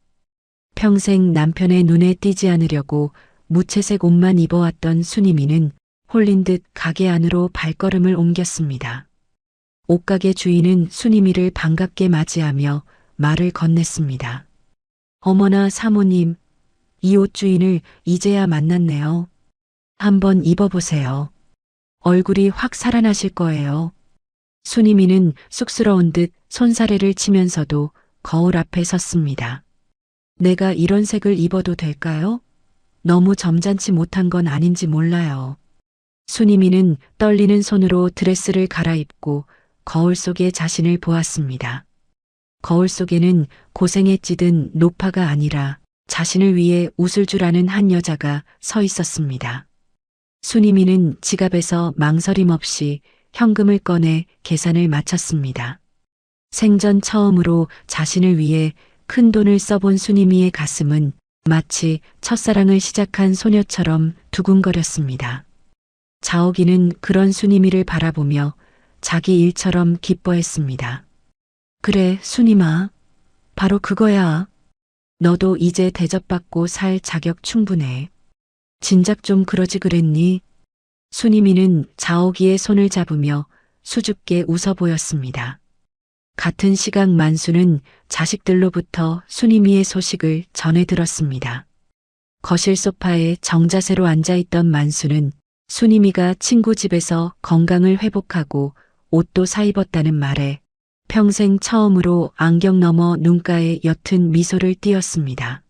평생 남편의 눈에 띄지 않으려고 무채색 옷만 입어왔던 순이미는 홀린 듯 가게 안으로 발걸음을 옮겼습니다. 옷가게 주인은 순이미를 반갑게 맞이하며 말을 건넸습니다. 어머나 사모님, 이 옷 주인을 이제야 만났네요. 한번 입어보세요. 얼굴이 확 살아나실 거예요. 순이미는 쑥스러운 듯 손사래를 치면서도 거울 앞에 섰습니다. 내가 이런 색을 입어도 될까요? 너무 점잖지 못한 건 아닌지 몰라요. 순이미는 떨리는 손으로 드레스를 갈아입고 거울 속에 자신을 보았습니다. 거울 속에는 고생에 찌든 노파가 아니라 자신을 위해 웃을 줄 아는 한 여자가 서 있었습니다. 순이미는 지갑에서 망설임 없이 현금을 꺼내 계산을 마쳤습니다. 생전 처음으로 자신을 위해 큰 돈을 써본 순이미의 가슴은 마치 첫사랑을 시작한 소녀처럼 두근거렸습니다. 자옥이는 그런 순이미를 바라보며 자기 일처럼 기뻐했습니다. 그래, 순이마. 바로 그거야. 너도 이제 대접받고 살 자격 충분해. 진작 좀 그러지 그랬니? 순이미는 자옥이의 손을 잡으며 수줍게 웃어 보였습니다. 같은 시각 만수는 자식들로부터 순이미의 소식을 전해 들었습니다. 거실 소파에 정자세로 앉아있던 만수는 순이미가 친구 집에서 건강을 회복하고 옷도 사입었다는 말에 평생 처음으로 안경 너머 눈가에 옅은 미소를 띄었습니다.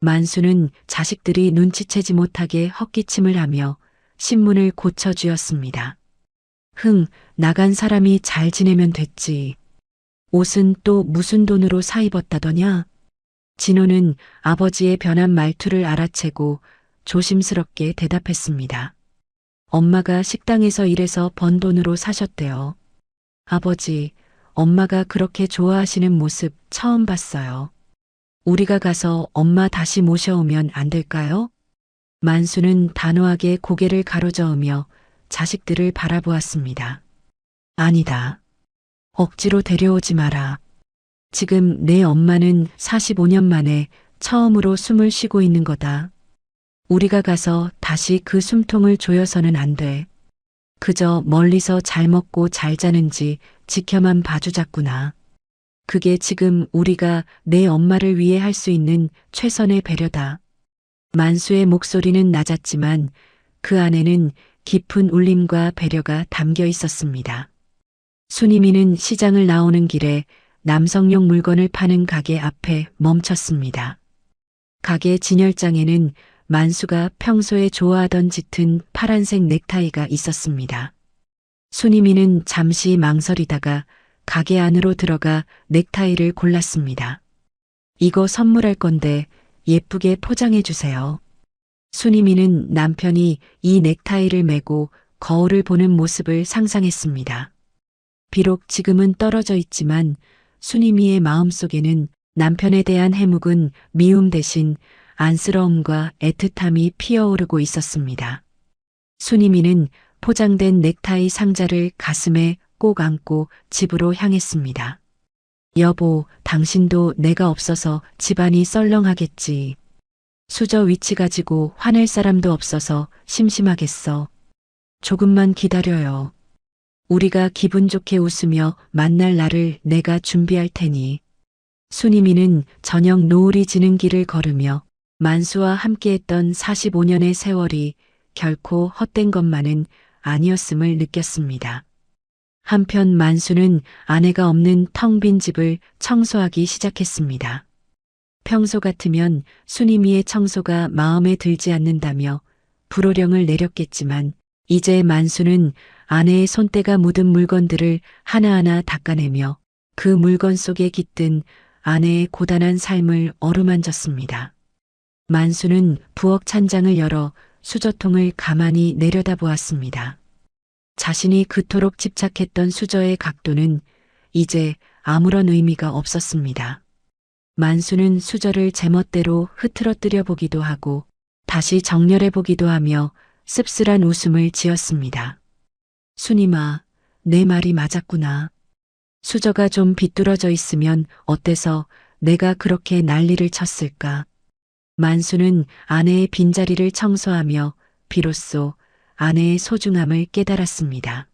만수는 자식들이 눈치채지 못하게 헛기침을 하며 신문을 고쳐주었습니다. 나간 사람이 잘 지내면 됐지. 옷은 또 무슨 돈으로 사입었다더냐? 진호는 아버지의 변한 말투를 알아채고 조심스럽게 대답했습니다. 엄마가 식당에서 일해서 번 돈으로 사셨대요. 아버지, 엄마가 그렇게 좋아하시는 모습 처음 봤어요. 우리가 가서 엄마 다시 모셔오면 안 될까요? 만수는 단호하게 고개를 가로저으며 자식들을 바라보았습니다. 아니다. 억지로 데려오지 마라. 지금 내 엄마는 45년 만에 처음으로 숨을 쉬고 있는 거다. 우리가 가서 다시 그 숨통을 조여서는 안 돼. 그저 멀리서 잘 먹고 잘 자는지 지켜만 봐주자꾸나. 그게 지금 우리가 내 엄마를 위해 할 수 있는 최선의 배려다. 만수의 목소리는 낮았지만 그 안에는 깊은 울림과 배려가 담겨 있었습니다. 순이미는 시장을 나오는 길에 남성용 물건을 파는 가게 앞에 멈췄습니다. 가게 진열장에는 만수가 평소에 좋아하던 짙은 파란색 넥타이가 있었습니다. 순이미는 잠시 망설이다가 가게 안으로 들어가 넥타이를 골랐습니다. 이거 선물할 건데 예쁘게 포장해 주세요. 순이미는 남편이 이 넥타이를 메고 거울을 보는 모습을 상상했습니다. 비록 지금은 떨어져 있지만 순이미의 마음속에는 남편에 대한 해묵은 미움 대신 안쓰러움과 애틋함이 피어오르고 있었습니다. 순이미는 포장된 넥타이 상자를 가슴에 꼭 안고 집으로 향했습니다. 여보, 당신도 내가 없어서 집안이 썰렁하겠지. 수저 위치 가지고 화낼 사람도 없어서 심심하겠어. 조금만 기다려요. 우리가 기분 좋게 웃으며 만날 날을 내가 준비할 테니. 순이미는 저녁 노을이 지는 길을 걸으며 만수와 함께했던 45년의 세월이 결코 헛된 것만은 아니었음을 느꼈습니다. 한편 만수는 아내가 없는 텅 빈 집을 청소하기 시작했습니다. 평소 같으면 순이미의 청소가 마음에 들지 않는다며 불호령을 내렸겠지만 이제 만수는 아내의 손때가 묻은 물건들을 하나하나 닦아내며 그 물건 속에 깃든 아내의 고단한 삶을 어루만졌습니다. 만수는 부엌 찬장을 열어 수저통을 가만히 내려다보았습니다. 자신이 그토록 집착했던 수저의 각도는 이제 아무런 의미가 없었습니다. 만수는 수저를 제멋대로 흐트러뜨려 보기도 하고 다시 정렬해 보기도 하며 씁쓸한 웃음을 지었습니다. 순이마, 내 말이 맞았구나. 수저가 좀 비뚤어져 있으면 어때서 내가 그렇게 난리를 쳤을까. 만수는 아내의 빈자리를 청소하며 비로소 아내의 소중함을 깨달았습니다.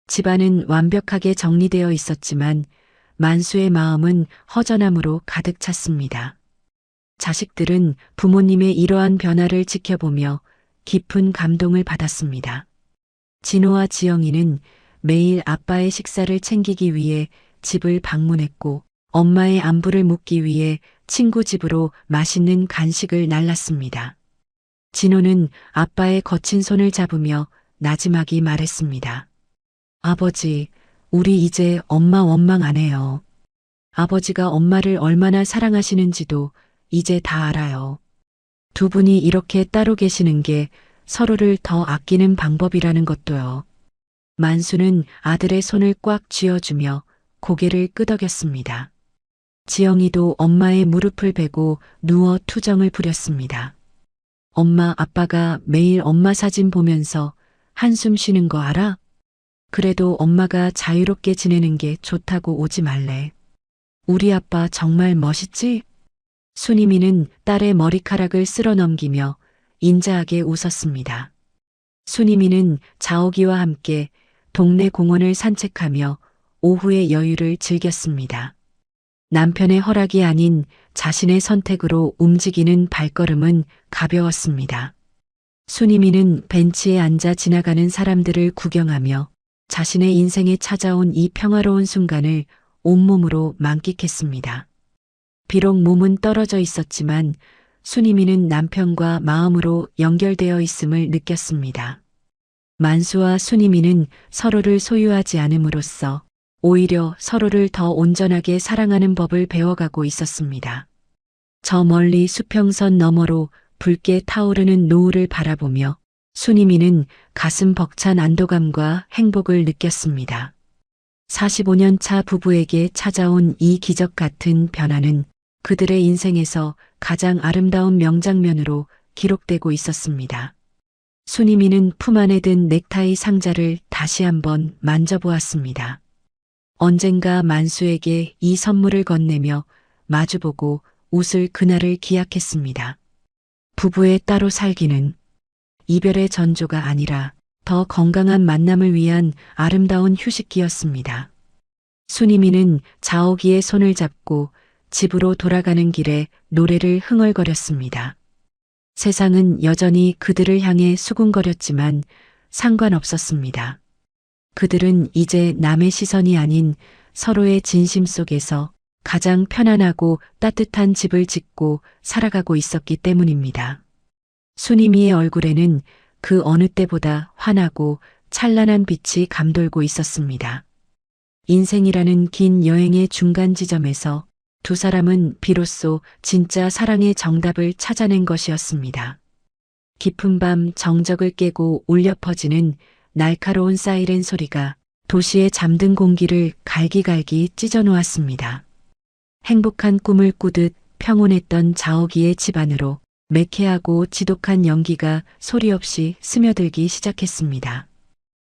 집안은 완벽하게 정리되어 있었지만 만수의 마음은 허전함으로 가득 찼습니다. 자식들은 부모님의 이러한 변화를 지켜보며 깊은 감동을 받았습니다. 진호와 지영이는 매일 아빠의 식사를 챙기기 위해 집을 방문했고 엄마의 안부를 묻기 위해 친구 집으로 맛있는 간식을 날랐습니다. 진호는 아빠의 거친 손을 잡으며 나지막이 말했습니다. 아버지, 우리 이제 엄마 원망 안 해요. 아버지가 엄마를 얼마나 사랑하시는지도 이제 다 알아요. 두 분이 이렇게 따로 계시는 게 서로를 더 아끼는 방법이라는 것도요. 만수는 아들의 손을 꽉 쥐어주며 고개를 끄덕였습니다. 지영이도 엄마의 무릎을 베고 누워 투정을 부렸습니다. 엄마, 아빠가 매일 엄마 사진 보면서 한숨 쉬는 거 알아? 그래도 엄마가 자유롭게 지내는 게 좋다고 오지 말래. 우리 아빠 정말 멋있지? 순이미는 딸의 머리카락을 쓸어 넘기며 인자하게 웃었습니다. 순이미는 자옥이와 함께 동네 공원을 산책하며 오후의 여유를 즐겼습니다. 남편의 허락이 아닌 자신의 선택으로 움직이는 발걸음은 가벼웠습니다. 순이미는 벤치에 앉아 지나가는 사람들을 구경하며 자신의 인생에 찾아온 이 평화로운 순간을 온몸으로 만끽했습니다. 비록 몸은 떨어져 있었지만 순이미는 남편과 마음으로 연결되어 있음을 느꼈습니다. 만수와 순이미는 서로를 소유하지 않음으로써 오히려 서로를 더 온전하게 사랑하는 법을 배워가고 있었습니다. 저 멀리 수평선 너머로 붉게 타오르는 노을을 바라보며 순이미는 가슴 벅찬 안도감과 행복을 느꼈습니다. 45년 차 부부에게 찾아온 이 기적 같은 변화는 그들의 인생에서 가장 아름다운 명장면으로 기록되고 있었습니다. 순이미는 품 안에 든 넥타이 상자를 다시 한번 만져보았습니다. 언젠가 만수에게 이 선물을 건네며 마주보고 웃을 그날을 기약했습니다. 부부의 따로 살기는 이별의 전조가 아니라 더 건강한 만남을 위한 아름다운 휴식기였습니다. 순이미는 자옥이의 손을 잡고 집으로 돌아가는 길에 노래를 흥얼거렸습니다. 세상은 여전히 그들을 향해 수군거렸지만 상관없었습니다. 그들은 이제 남의 시선이 아닌 서로의 진심 속에서 가장 편안하고 따뜻한 집을 짓고 살아가고 있었기 때문입니다. 순이미의 얼굴에는 그 어느 때보다 환하고 찬란한 빛이 감돌고 있었습니다. 인생이라는 긴 여행의 중간 지점에서 두 사람은 비로소 진짜 사랑의 정답을 찾아낸 것이었습니다. 깊은 밤 정적을 깨고 울려 퍼지는 날카로운 사이렌 소리가 도시의 잠든 공기를 갈기갈기 찢어놓았습니다. 행복한 꿈을 꾸듯 평온했던 자옥이의 집안으로 매캐하고 지독한 연기가 소리 없이 스며들기 시작했습니다.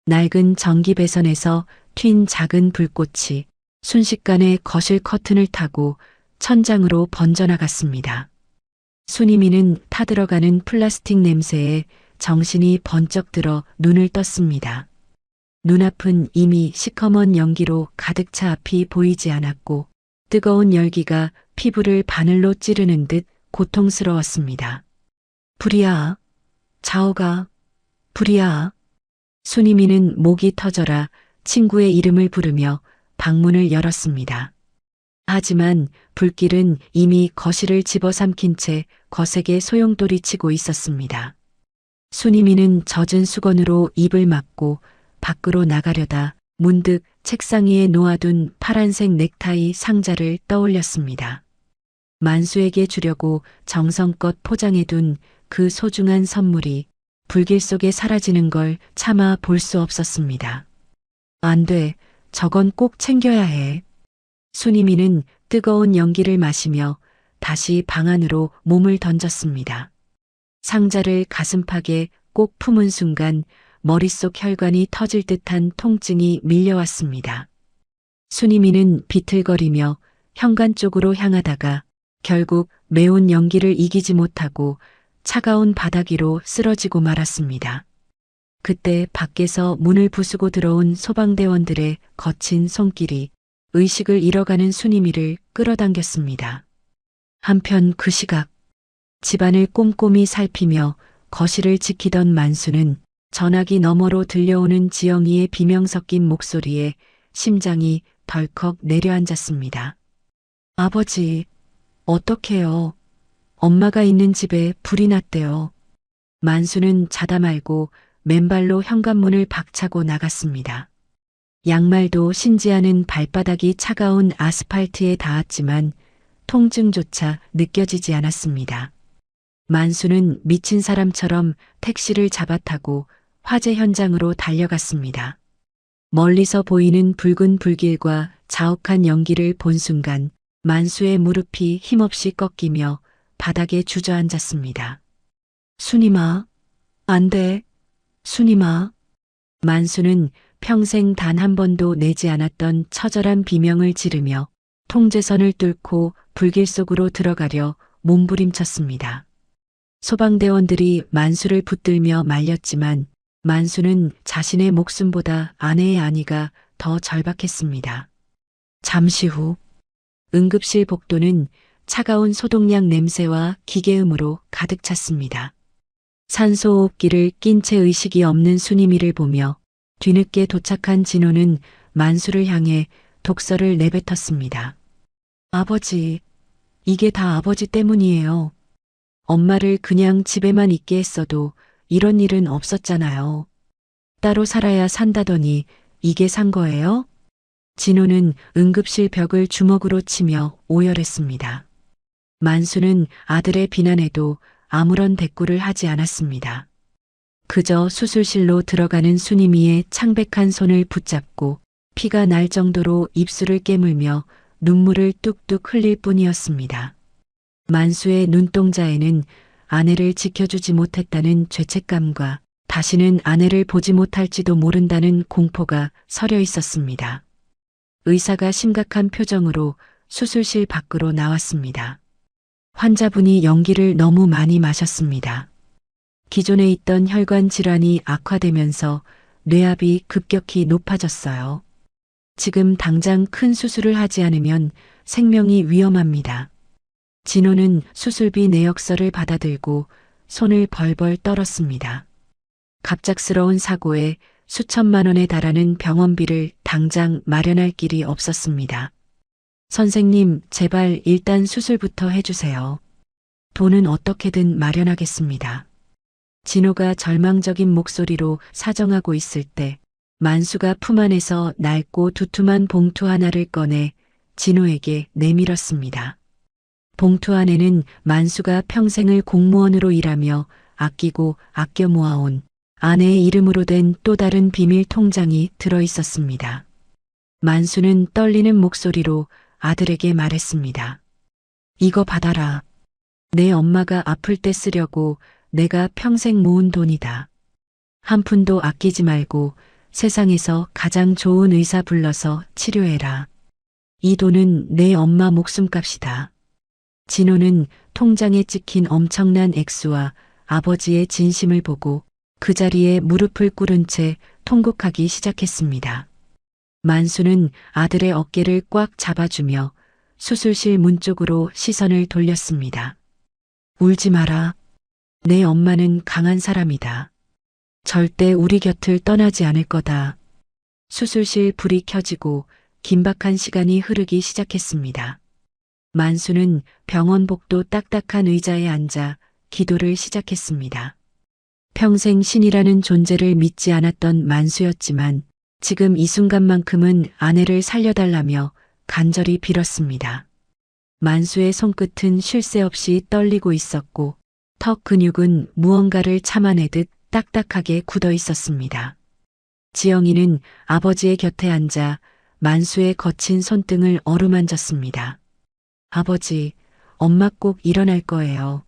낡은 전기 배선에서 튄 작은 불꽃이 순식간에 거실 커튼을 타고 천장으로 번져나갔습니다. 순이미는 타들어가는 플라스틱 냄새에 정신이 번쩍 들어 눈을 떴습니다. 눈앞은 이미 시커먼 연기로 가득 차 앞이 보이지 않았고 뜨거운 열기가 피부를 바늘로 찌르는 듯 고통스러웠습니다. 불이야, 자옥아, 불이야. 순이미는 목이 터져라 친구의 이름을 부르며 방문을 열었습니다. 하지만 불길은 이미 거실을 집어삼킨 채 거세게 소용돌이 치고 있었습니다. 순이미는 젖은 수건으로 입을 막고 밖으로 나가려다 문득 책상 위에 놓아둔 파란색 넥타이 상자를 떠올렸습니다. 만수에게 주려고 정성껏 포장해둔 그 소중한 선물이 불길 속에 사라지는 걸 차마 볼 수 없었습니다. 안 돼, 저건 꼭 챙겨야 해. 순이미는 뜨거운 연기를 마시며 다시 방 안으로 몸을 던졌습니다. 상자를 가슴팍에 꼭 품은 순간 머릿속 혈관이 터질 듯한 통증이 밀려왔습니다. 순이미는 비틀거리며 현관 쪽으로 향하다가 결국 매운 연기를 이기지 못하고 차가운 바닥 위로 쓰러지고 말았습니다. 그때 밖에서 문을 부수고 들어온 소방대원들의 거친 손길이 의식을 잃어가는 순이미를 끌어당겼습니다. 한편 그 시각 집안을 꼼꼼히 살피며 거실을 지키던 만수는 전화기 너머로 들려오는 지영이의 비명 섞인 목소리에 심장이 덜컥 내려앉았습니다. 아버지, 어떡해요. 엄마가 있는 집에 불이 났대요. 만수는 자다 말고 맨발로 현관문을 박차고 나갔습니다. 양말도 신지 않은 발바닥이 차가운 아스팔트에 닿았지만 통증조차 느껴지지 않았습니다. 만수는 미친 사람처럼 택시를 잡아타고 화재 현장으로 달려갔습니다. 멀리서 보이는 붉은 불길과 자욱한 연기를 본 순간 만수의 무릎이 힘없이 꺾이며 바닥에 주저앉았습니다. 순임아, 안 돼. 순임아. 만수는 평생 단 한 번도 내지 않았던 처절한 비명을 지르며 통제선을 뚫고 불길 속으로 들어가려 몸부림쳤습니다. 소방대원들이 만수를 붙들며 말렸지만 만수는 자신의 목숨보다 아내의 안위가 더 절박했습니다. 잠시 후 응급실 복도는 차가운 소독약 냄새와 기계음으로 가득 찼습니다. 산소호흡기를 낀 채 의식이 없는 순이미를 보며 뒤늦게 도착한 진호는 만수를 향해 독설을 내뱉었습니다. 아버지, 이게 다 아버지 때문이에요. 엄마를 그냥 집에만 있게 했어도 이런 일은 없었잖아요. 따로 살아야 산다더니 이게 산 거예요? 진호는 응급실 벽을 주먹으로 치며 오열했습니다. 만수는 아들의 비난에도 아무런 대꾸를 하지 않았습니다. 그저 수술실로 들어가는 순이미의 창백한 손을 붙잡고 피가 날 정도로 입술을 깨물며 눈물을 뚝뚝 흘릴 뿐이었습니다. 만수의 눈동자에는 아내를 지켜주지 못했다는 죄책감과 다시는 아내를 보지 못할지도 모른다는 공포가 서려 있었습니다. 의사가 심각한 표정으로 수술실 밖으로 나왔습니다. 환자분이 연기를 너무 많이 마셨습니다. 기존에 있던 혈관 질환이 악화되면서 뇌압이 급격히 높아졌어요. 지금 당장 큰 수술을 하지 않으면 생명이 위험합니다. 진호는 수술비 내역서를 받아들고 손을 벌벌 떨었습니다. 갑작스러운 사고에 수천만 원에 달하는 병원비를 당장 마련할 길이 없었습니다. 선생님, 제발 일단 수술부터 해주세요. 돈은 어떻게든 마련하겠습니다. 진호가 절망적인 목소리로 사정하고 있을 때 만수가 품 안에서 낡고 두툼한 봉투 하나를 꺼내 진호에게 내밀었습니다. 봉투 안에는 만수가 평생을 공무원으로 일하며 아끼고 아껴 모아온 아내의 이름으로 된 또 다른 비밀 통장이 들어 있었습니다. 만수는 떨리는 목소리로 아들에게 말했습니다. 이거 받아라. 내 엄마가 아플 때 쓰려고 내가 평생 모은 돈이다. 한 푼도 아끼지 말고 세상에서 가장 좋은 의사 불러서 치료해라. 이 돈은 내 엄마 목숨값이다. 진호는 통장에 찍힌 엄청난 액수와 아버지의 진심을 보고 그 자리에 무릎을 꿇은 채 통곡하기 시작했습니다. 만수는 아들의 어깨를 꽉 잡아주며 수술실 문 쪽으로 시선을 돌렸습니다. 울지 마라. 내 엄마는 강한 사람이다. 절대 우리 곁을 떠나지 않을 거다. 수술실 불이 켜지고 긴박한 시간이 흐르기 시작했습니다. 만수는 병원 복도 딱딱한 의자에 앉아 기도를 시작했습니다. 평생 신이라는 존재를 믿지 않았던 만수였지만 지금 이 순간만큼은 아내를 살려달라며 간절히 빌었습니다. 만수의 손끝은 쉴 새 없이 떨리고 있었고 턱 근육은 무언가를 참아내듯 딱딱하게 굳어 있었습니다. 지영이는 아버지의 곁에 앉아 만수의 거친 손등을 어루만졌습니다. 아버지, 엄마 꼭 일어날 거예요.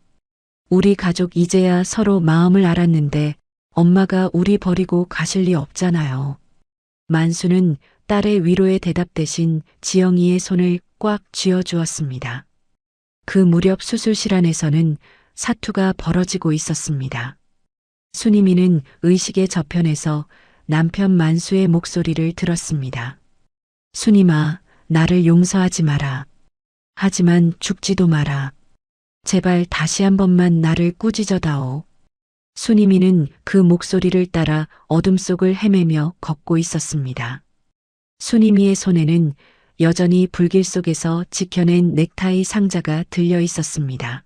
우리 가족 이제야 서로 마음을 알았는데 엄마가 우리 버리고 가실 리 없잖아요. 만수는 딸의 위로의 대답 대신 지영이의 손을 꽉 쥐어주었습니다. 그 무렵 수술실 안에서는 사투가 벌어지고 있었습니다. 순이미는 의식의 저편에서 남편 만수의 목소리를 들었습니다. 순이마, 나를 용서하지 마라. 하지만 죽지도 마라. 제발 다시 한 번만 나를 꾸짖어다오. 순이미는 그 목소리를 따라 어둠 속을 헤매며 걷고 있었습니다. 순이미의 손에는 여전히 불길 속에서 지켜낸 넥타이 상자가 들려 있었습니다.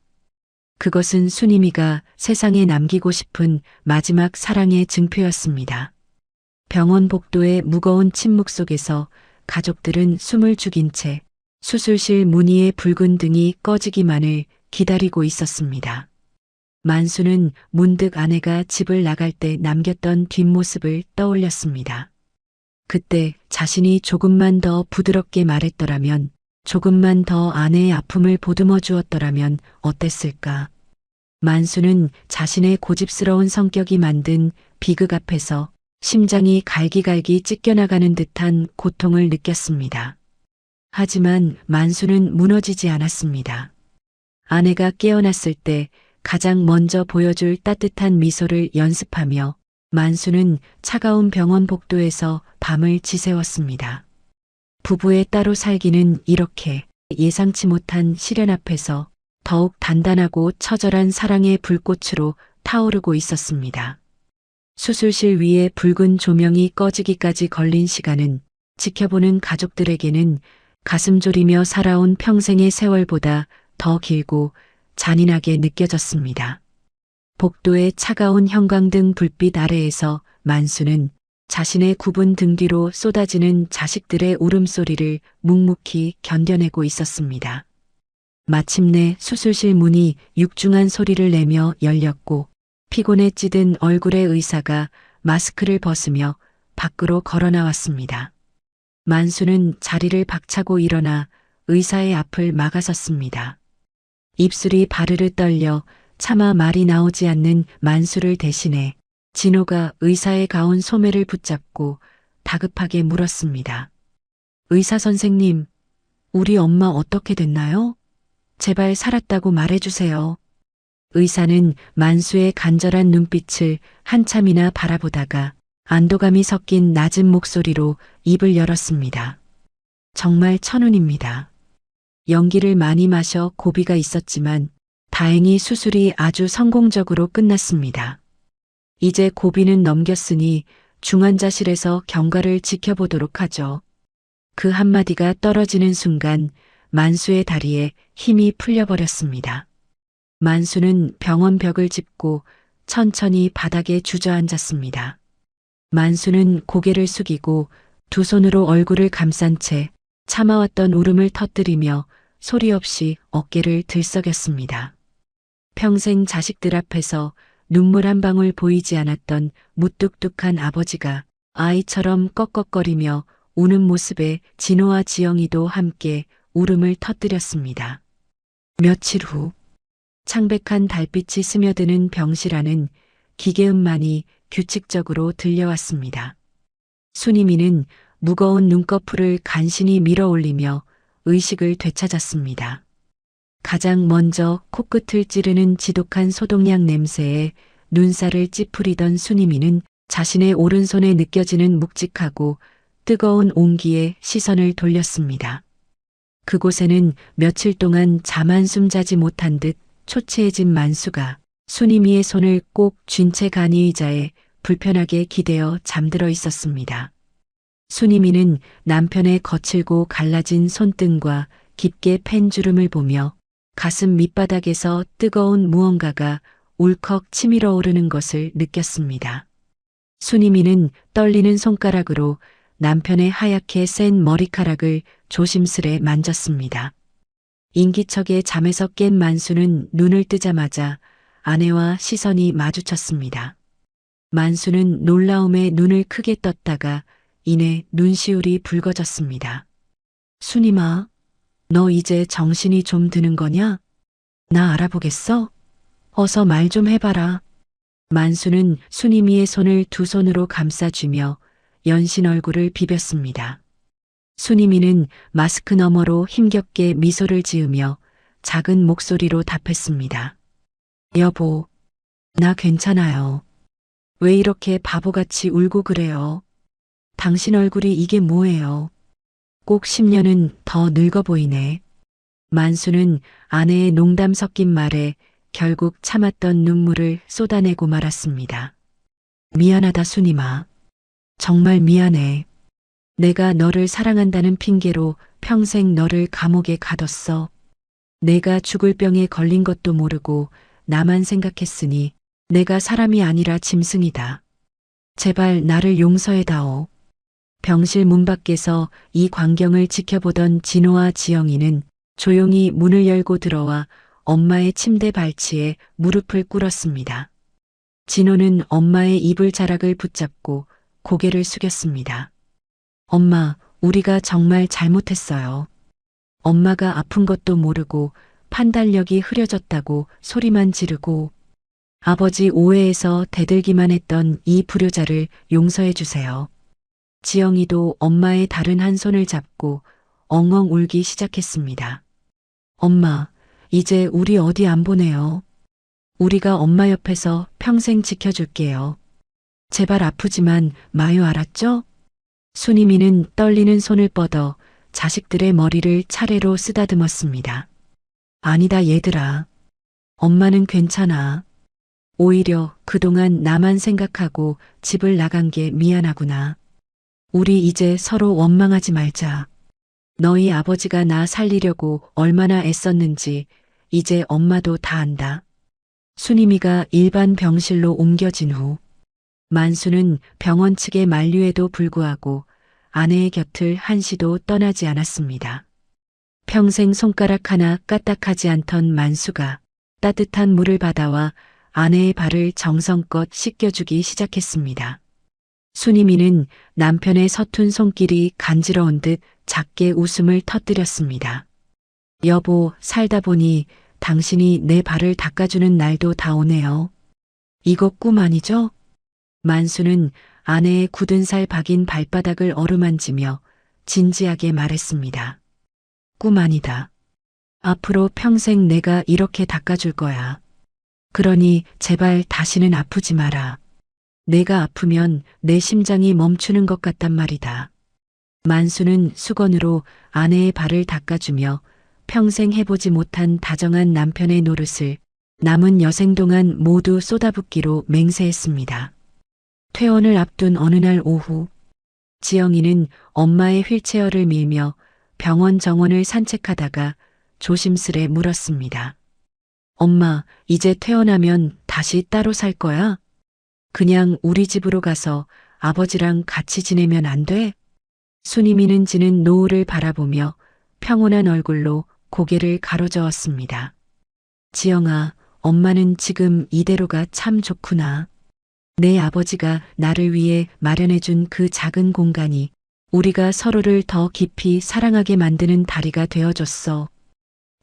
그것은 순이미가 세상에 남기고 싶은 마지막 사랑의 증표였습니다. 병원 복도의 무거운 침묵 속에서 가족들은 숨을 죽인 채 수술실 문 위의 붉은 등이 꺼지기만을 기다리고 있었습니다. 만수는 문득 아내가 집을 나갈 때 남겼던 뒷모습을 떠올렸습니다. 그때 자신이 조금만 더 부드럽게 말했더라면, 조금만 더 아내의 아픔을 보듬어 주었더라면 어땠을까? 만수는 자신의 고집스러운 성격이 만든 비극 앞에서 심장이 갈기갈기 찢겨나가는 듯한 고통을 느꼈습니다. 하지만 만수는 무너지지 않았습니다. 아내가 깨어났을 때 가장 먼저 보여줄 따뜻한 미소를 연습하며 만수는 차가운 병원 복도에서 밤을 지새웠습니다. 부부의 따로 살기는 이렇게 예상치 못한 시련 앞에서 더욱 단단하고 처절한 사랑의 불꽃으로 타오르고 있었습니다. 수술실 위에 붉은 조명이 꺼지기까지 걸린 시간은 지켜보는 가족들에게는 가슴 졸이며 살아온 평생의 세월보다 더 길고 잔인하게 느껴졌습니다. 복도의 차가운 형광등 불빛 아래에서 만수는 자신의 굽은 등 뒤로 쏟아지는 자식들의 울음소리를 묵묵히 견뎌내고 있었습니다. 마침내 수술실 문이 육중한 소리를 내며 열렸고 피곤에 찌든 얼굴의 의사가 마스크를 벗으며 밖으로 걸어 나왔습니다. 만수는 자리를 박차고 일어나 의사의 앞을 막아섰습니다. 입술이 바르르 떨려 차마 말이 나오지 않는 만수를 대신해 진호가 의사의 가운 소매를 붙잡고 다급하게 물었습니다. 의사 선생님, 우리 엄마 어떻게 됐나요? 제발 살았다고 말해주세요. 의사는 만수의 간절한 눈빛을 한참이나 바라보다가 안도감이 섞인 낮은 목소리로 입을 열었습니다. 정말 천운입니다. 연기를 많이 마셔 고비가 있었지만 다행히 수술이 아주 성공적으로 끝났습니다. 이제 고비는 넘겼으니 중환자실에서 경과를 지켜보도록 하죠. 그 한마디가 떨어지는 순간 만수의 다리에 힘이 풀려버렸습니다. 만수는 병원 벽을 짚고 천천히 바닥에 주저앉았습니다. 만수는 고개를 숙이고 두 손으로 얼굴을 감싼 채 참아왔던 울음을 터뜨리며 소리 없이 어깨를 들썩였습니다. 평생 자식들 앞에서 눈물 한 방울 보이지 않았던 무뚝뚝한 아버지가 아이처럼 꺽꺽거리며 우는 모습에 진호와 지영이도 함께 울음을 터뜨렸습니다. 며칠 후 창백한 달빛이 스며드는 병실 안은 기계음만이 규칙적으로 들려왔습니다. 순이미는 무거운 눈꺼풀을 간신히 밀어 올리며 의식을 되찾았습니다. 가장 먼저 코끝을 찌르는 지독한 소독약 냄새에 눈살을 찌푸리던 순이미는 자신의 오른손에 느껴지는 묵직하고 뜨거운 온기에 시선을 돌렸습니다. 그곳에는 며칠 동안 잠 한숨 자지 못한 듯 초췌해진 만수가 순이미의 손을 꼭 쥔 채 간이 의자에 불편하게 기대어 잠들어 있었습니다. 순이미는 남편의 거칠고 갈라진 손등과 깊게 팬 주름을 보며 가슴 밑바닥에서 뜨거운 무언가가 울컥 치밀어 오르는 것을 느꼈습니다. 순이미는 떨리는 손가락으로 남편의 하얗게 센 머리카락을 조심스레 만졌습니다. 인기척에 잠에서 깬 만수는 눈을 뜨자마자 아내와 시선이 마주쳤습니다. 만수는 놀라움에 눈을 크게 떴다가 이내 눈시울이 붉어졌습니다. 순이마, 너 이제 정신이 좀 드는 거냐? 나 알아보겠어? 어서 말 좀 해봐라. 만수는 순이미의 손을 두 손으로 감싸주며 연신 얼굴을 비볐습니다. 순이미는 마스크 너머로 힘겹게 미소를 지으며 작은 목소리로 답했습니다. 여보, 나 괜찮아요. 왜 이렇게 바보같이 울고 그래요? 당신 얼굴이 이게 뭐예요? 꼭 10년은 더 늙어 보이네. 만수는 아내의 농담 섞인 말에 결국 참았던 눈물을 쏟아내고 말았습니다. 미안하다 순이마. 정말 미안해. 내가 너를 사랑한다는 핑계로 평생 너를 감옥에 가뒀어. 내가 죽을 병에 걸린 것도 모르고 나만 생각했으니 내가 사람이 아니라 짐승이다. 제발 나를 용서해다오. 병실 문 밖에서 이 광경을 지켜보던 진호와 지영이는 조용히 문을 열고 들어와 엄마의 침대 발치에 무릎을 꿇었습니다. 진호는 엄마의 이불 자락을 붙잡고 고개를 숙였습니다. 엄마, 우리가 정말 잘못했어요. 엄마가 아픈 것도 모르고 판단력이 흐려졌다고 소리만 지르고 아버지 오해에서 대들기만 했던 이 불효자를 용서해 주세요. 지영이도 엄마의 다른 한 손을 잡고 엉엉 울기 시작했습니다. 엄마, 이제 우리 어디 안 보내요. 우리가 엄마 옆에서 평생 지켜줄게요. 제발 아프지만 마요, 알았죠? 순이미는 떨리는 손을 뻗어 자식들의 머리를 차례로 쓰다듬었습니다. 아니다 얘들아. 엄마는 괜찮아. 오히려 그동안 나만 생각하고 집을 나간 게 미안하구나. 우리 이제 서로 원망하지 말자. 너희 아버지가 나 살리려고 얼마나 애썼는지 이제 엄마도 다 안다. 순이미가 일반 병실로 옮겨진 후 만수는 병원 측의 만류에도 불구하고 아내의 곁을 한시도 떠나지 않았습니다. 평생 손가락 하나 까딱하지 않던 만수가 따뜻한 물을 받아와 아내의 발을 정성껏 씻겨주기 시작했습니다. 순이미는 남편의 서툰 손길이 간지러운 듯 작게 웃음을 터뜨렸습니다. 여보, 살다 보니 당신이 내 발을 닦아주는 날도 다 오네요. 이거 꿈 아니죠? 만수는 아내의 굳은 살 박인 발바닥을 어루만지며 진지하게 말했습니다. 꿈 아니다. 앞으로 평생 내가 이렇게 닦아줄 거야. 그러니 제발 다시는 아프지 마라. 내가 아프면 내 심장이 멈추는 것 같단 말이다. 만수는 수건으로 아내의 발을 닦아주며 평생 해보지 못한 다정한 남편의 노릇을 남은 여생 동안 모두 쏟아붓기로 맹세했습니다. 퇴원을 앞둔 어느 날 오후, 지영이는 엄마의 휠체어를 밀며 병원 정원을 산책하다가 조심스레 물었습니다. 엄마, 이제 퇴원하면 다시 따로 살 거야? 그냥 우리 집으로 가서 아버지랑 같이 지내면 안 돼? 순이미는 지는 노을을 바라보며 평온한 얼굴로 고개를 가로저었습니다. 지영아, 엄마는 지금 이대로가 참 좋구나. 내 아버지가 나를 위해 마련해준 그 작은 공간이 우리가 서로를 더 깊이 사랑하게 만드는 다리가 되어줬어.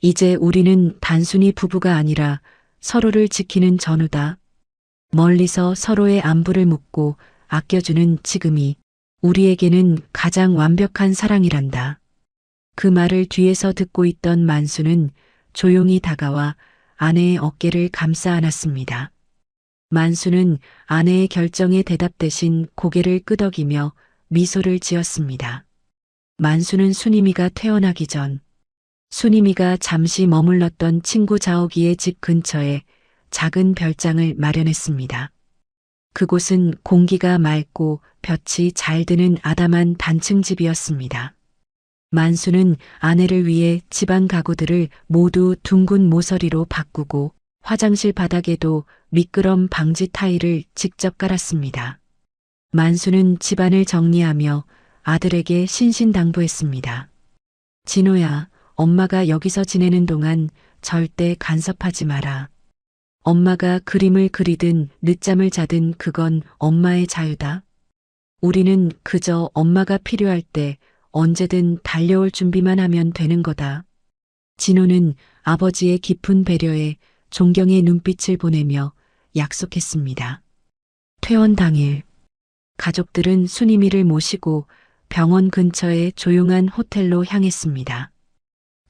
이제 우리는 단순히 부부가 아니라 서로를 지키는 전우다. 멀리서 서로의 안부를 묻고 아껴주는 지금이 우리에게는 가장 완벽한 사랑이란다. 그 말을 뒤에서 듣고 있던 만수는 조용히 다가와 아내의 어깨를 감싸 안았습니다. 만수는 아내의 결정에 대답 대신 고개를 끄덕이며 미소를 지었습니다. 만수는 순이미가 퇴원하기 전 순이미가 잠시 머물렀던 친구 자옥이의 집 근처에 작은 별장을 마련했습니다. 그곳은 공기가 맑고 볕이 잘 드는 아담한 단층 집이었습니다. 만수는 아내를 위해 집안 가구들을 모두 둥근 모서리로 바꾸고 화장실 바닥에도 미끄럼 방지 타일을 직접 깔았습니다. 만수는 집안을 정리하며 아들에게 신신당부했습니다. 진호야, 엄마가 여기서 지내는 동안 절대 간섭하지 마라. 엄마가 그림을 그리든 늦잠을 자든 그건 엄마의 자유다. 우리는 그저 엄마가 필요할 때 언제든 달려올 준비만 하면 되는 거다. 진호는 아버지의 깊은 배려에 존경의 눈빛을 보내며 약속했습니다. 퇴원 당일, 가족들은 순이미를 모시고 병원 근처의 조용한 호텔로 향했습니다.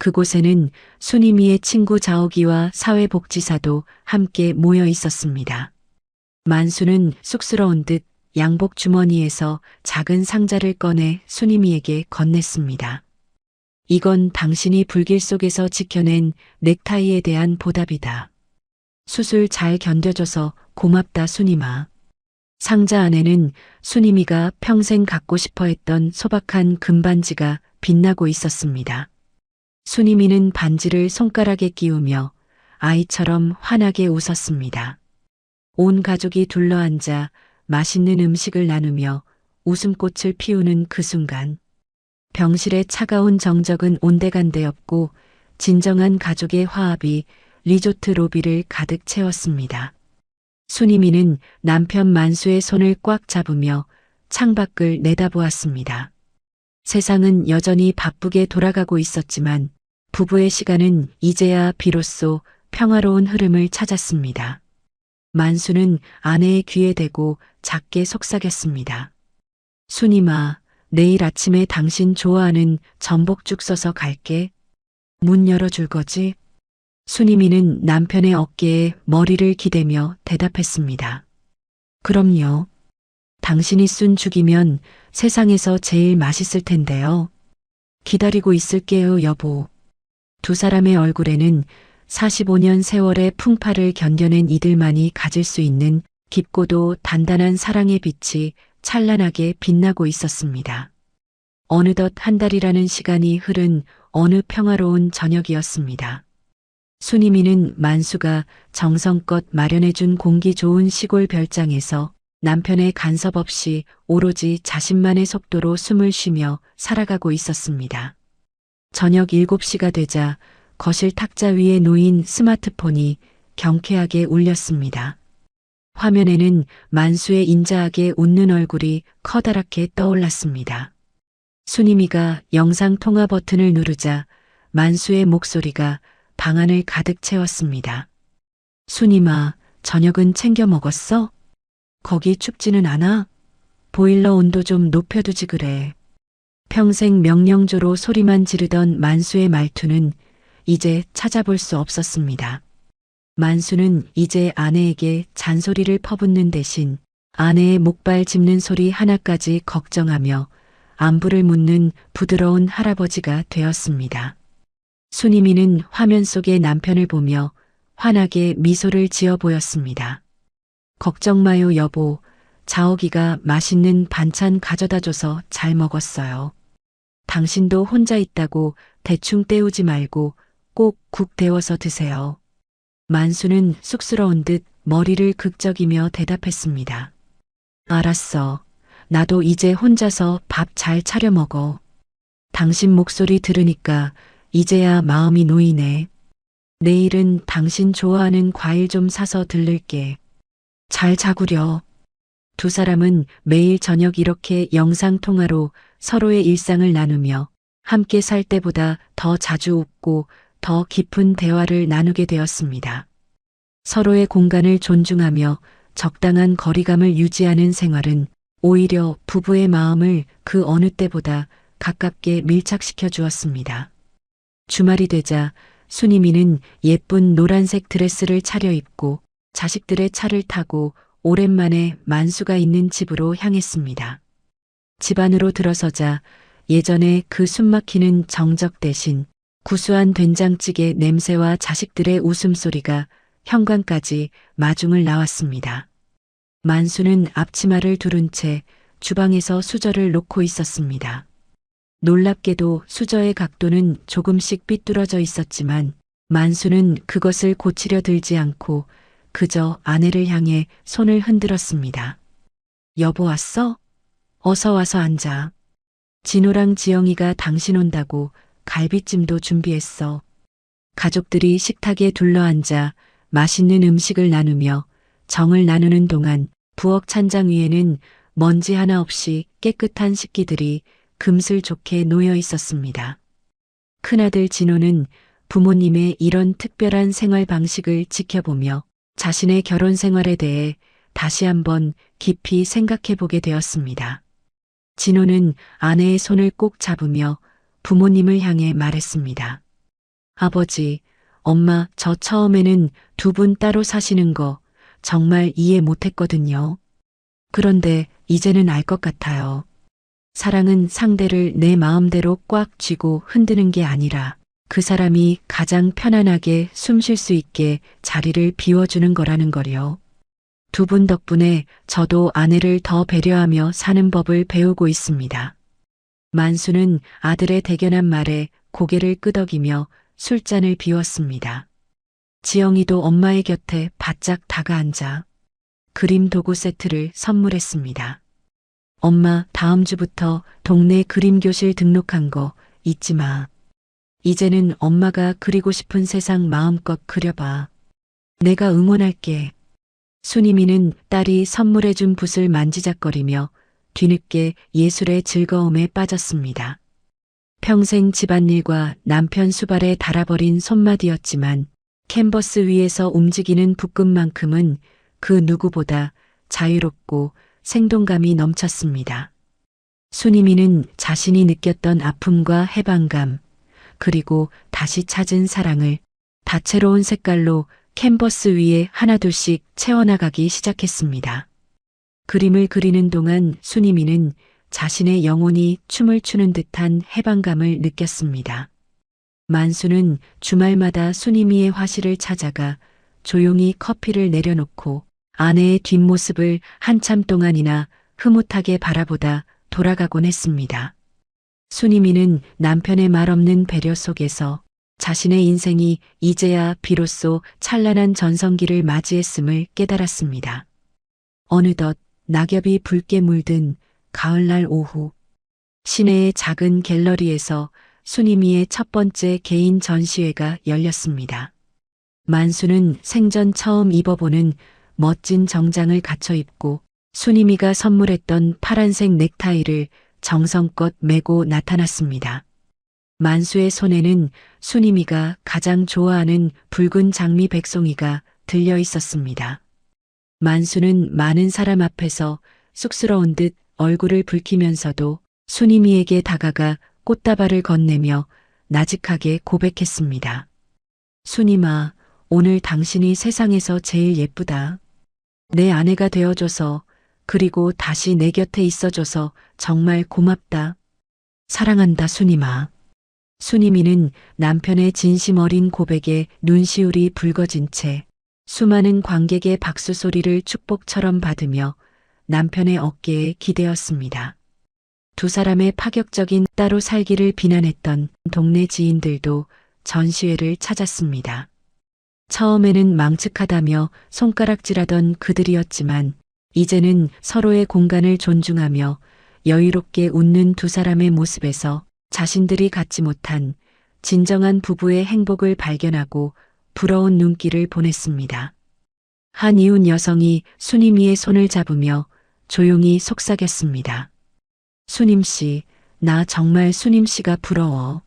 그곳에는 순이미의 친구 자옥이와 사회복지사도 함께 모여 있었습니다. 만수는 쑥스러운 듯 양복 주머니에서 작은 상자를 꺼내 순이미에게 건넸습니다. 이건 당신이 불길 속에서 지켜낸 넥타이에 대한 보답이다. 수술 잘 견뎌줘서 고맙다, 순이마. 상자 안에는 순이미가 평생 갖고 싶어 했던 소박한 금반지가 빛나고 있었습니다. 순이미는 반지를 손가락에 끼우며 아이처럼 환하게 웃었습니다. 온 가족이 둘러앉아 맛있는 음식을 나누며 웃음꽃을 피우는 그 순간 병실의 차가운 정적은 온데간데였고 진정한 가족의 화합이 리조트 로비를 가득 채웠습니다. 순이미는 남편 만수의 손을 꽉 잡으며 창밖을 내다보았습니다. 세상은 여전히 바쁘게 돌아가고 있었지만 부부의 시간은 이제야 비로소 평화로운 흐름을 찾았습니다. 만수는 아내의 귀에 대고 작게 속삭였습니다. 순이마, 내일 아침에 당신 좋아하는 전복죽 써서 갈게. 문 열어줄 거지? 순이미는 남편의 어깨에 머리를 기대며 대답했습니다. 그럼요. 당신이 쏜 죽이면 세상에서 제일 맛있을 텐데요. 기다리고 있을게요, 여보. 두 사람의 얼굴에는 45년 세월의 풍파를 견뎌낸 이들만이 가질 수 있는 깊고도 단단한 사랑의 빛이 찬란하게 빛나고 있었습니다. 어느덧 한 달이라는 시간이 흐른 어느 평화로운 저녁이었습니다. 순이미는 만수가 정성껏 마련해준 공기 좋은 시골 별장에서 남편의 간섭 없이 오로지 자신만의 속도로 숨을 쉬며 살아가고 있었습니다. 저녁 7시가 되자 거실 탁자 위에 놓인 스마트폰이 경쾌하게 울렸습니다. 화면에는 만수의 인자하게 웃는 얼굴이 커다랗게 떠올랐습니다. 순이미가 영상 통화 버튼을 누르자 만수의 목소리가 방안을 가득 채웠습니다. 순이마, 저녁은 챙겨 먹었어? 거기 춥지는 않아? 보일러 온도 좀 높여두지 그래. 평생 명령조로 소리만 지르던 만수의 말투는 이제 찾아볼 수 없었습니다. 만수는 이제 아내에게 잔소리를 퍼붓는 대신 아내의 목발 짚는 소리 하나까지 걱정하며 안부를 묻는 부드러운 할아버지가 되었습니다. 순이미는 화면 속의 남편을 보며 환하게 미소를 지어 보였습니다. 걱정 마요, 여보. 자옥이가 맛있는 반찬 가져다줘서 잘 먹었어요. 당신도 혼자 있다고 대충 때우지 말고 꼭 국 데워서 드세요. 만수는 쑥스러운 듯 머리를 극적이며 대답했습니다. 알았어. 나도 이제 혼자서 밥 잘 차려 먹어. 당신 목소리 들으니까 이제야 마음이 놓이네. 내일은 당신 좋아하는 과일 좀 사서 들를게. 잘 자구려. 두 사람은 매일 저녁 이렇게 영상통화로 서로의 일상을 나누며 함께 살 때보다 더 자주 웃고 더 깊은 대화를 나누게 되었습니다. 서로의 공간을 존중하며 적당한 거리감을 유지하는 생활은 오히려 부부의 마음을 그 어느 때보다 가깝게 밀착시켜 주었습니다. 주말이 되자 순이미는 예쁜 노란색 드레스를 차려입고 자식들의 차를 타고 오랜만에 만수가 있는 집으로 향했습니다. 집 안으로 들어서자 예전에 그 숨막히는 정적 대신 구수한 된장찌개 냄새와 자식들의 웃음소리가 현관까지 마중을 나왔습니다. 만수는 앞치마를 두른 채 주방에서 수저를 놓고 있었습니다. 놀랍게도 수저의 각도는 조금씩 삐뚤어져 있었지만 만수는 그것을 고치려 들지 않고 그저 아내를 향해 손을 흔들었습니다. 여보 왔어? 어서 와서 앉아. 진호랑 지영이가 당신 온다고 갈비찜도 준비했어. 가족들이 식탁에 둘러앉아 맛있는 음식을 나누며 정을 나누는 동안 부엌 찬장 위에는 먼지 하나 없이 깨끗한 식기들이 금슬 좋게 놓여 있었습니다. 큰아들 진호는 부모님의 이런 특별한 생활 방식을 지켜보며 자신의 결혼 생활에 대해 다시 한번 깊이 생각해 보게 되었습니다. 진호는 아내의 손을 꼭 잡으며 부모님을 향해 말했습니다. 아버지, 엄마, 저 처음에는 두 분 따로 사시는 거 정말 이해 못했거든요. 그런데 이제는 알 것 같아요. 사랑은 상대를 내 마음대로 꽉 쥐고 흔드는 게 아니라 그 사람이 가장 편안하게 숨 쉴 수 있게 자리를 비워주는 거라는 거요. 두 분 덕분에 저도 아내를 더 배려하며 사는 법을 배우고 있습니다. 만수는 아들의 대견한 말에 고개를 끄덕이며 술잔을 비웠습니다. 지영이도 엄마의 곁에 바짝 다가앉아 그림 도구 세트를 선물했습니다. 엄마, 다음 주부터 동네 그림교실 등록한 거 잊지 마. 이제는 엄마가 그리고 싶은 세상 마음껏 그려봐. 내가 응원할게. 순이미는 딸이 선물해준 붓을 만지작거리며 뒤늦게 예술의 즐거움에 빠졌습니다. 평생 집안일과 남편 수발에 달아버린 손맛이었지만 캔버스 위에서 움직이는 붓끝만큼은 그 누구보다 자유롭고 생동감이 넘쳤습니다. 순이미는 자신이 느꼈던 아픔과 해방감, 그리고 다시 찾은 사랑을 다채로운 색깔로 캔버스 위에 하나둘씩 채워나가기 시작했습니다. 그림을 그리는 동안 순이미는 자신의 영혼이 춤을 추는 듯한 해방감을 느꼈습니다. 만수는 주말마다 순이미의 화실을 찾아가 조용히 커피를 내려놓고 아내의 뒷모습을 한참 동안이나 흐뭇하게 바라보다 돌아가곤 했습니다. 순이미는 남편의 말없는 배려 속에서 자신의 인생이 이제야 비로소 찬란한 전성기를 맞이했음을 깨달았습니다. 어느덧 낙엽이 붉게 물든 가을날 오후, 시내의 작은 갤러리에서 순이미의 첫 번째 개인 전시회가 열렸습니다. 만수는 생전 처음 입어보는 멋진 정장을 갖춰 입고 순이미가 선물했던 파란색 넥타이를 정성껏 메고 나타났습니다. 만수의 손에는 순이미가 가장 좋아하는 붉은 장미 백송이가 들려 있었습니다. 만수는 많은 사람 앞에서 쑥스러운 듯 얼굴을 붉히면서도 순이미에게 다가가 꽃다발을 건네며 나직하게 고백했습니다. 순이마, 오늘 당신이 세상에서 제일 예쁘다. 내 아내가 되어줘서, 그리고 다시 내 곁에 있어줘서 정말 고맙다. 사랑한다, 순이마. 순이미는 남편의 진심 어린 고백에 눈시울이 붉어진 채 수많은 관객의 박수 소리를 축복처럼 받으며 남편의 어깨에 기대었습니다. 두 사람의 파격적인 따로 살기를 비난했던 동네 지인들도 전시회를 찾았습니다. 처음에는 망측하다며 손가락질하던 그들이었지만 이제는 서로의 공간을 존중하며 여유롭게 웃는 두 사람의 모습에서 자신들이 갖지 못한 진정한 부부의 행복을 발견하고 부러운 눈길을 보냈습니다. 한 이웃 여성이 순이미의 손을 잡으며 조용히 속삭였습니다. 순임씨, 나 정말 순임씨가 부러워.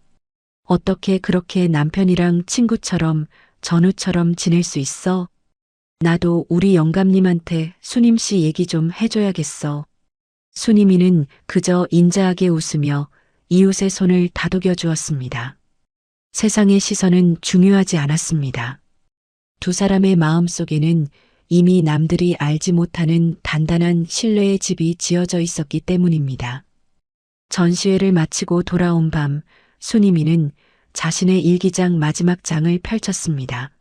어떻게 그렇게 남편이랑 친구처럼 전우처럼 지낼 수 있어? 나도 우리 영감님한테 순임씨 얘기 좀 해줘야겠어. 순이미는 그저 인자하게 웃으며 이웃의 손을 다독여 주었습니다. 세상의 시선은 중요하지 않았습니다. 두 사람의 마음 속에는 이미 남들이 알지 못하는 단단한 신뢰의 집이 지어져 있었기 때문입니다. 전시회를 마치고 돌아온 밤, 순이미는 자신의 일기장 마지막 장을 펼쳤습니다.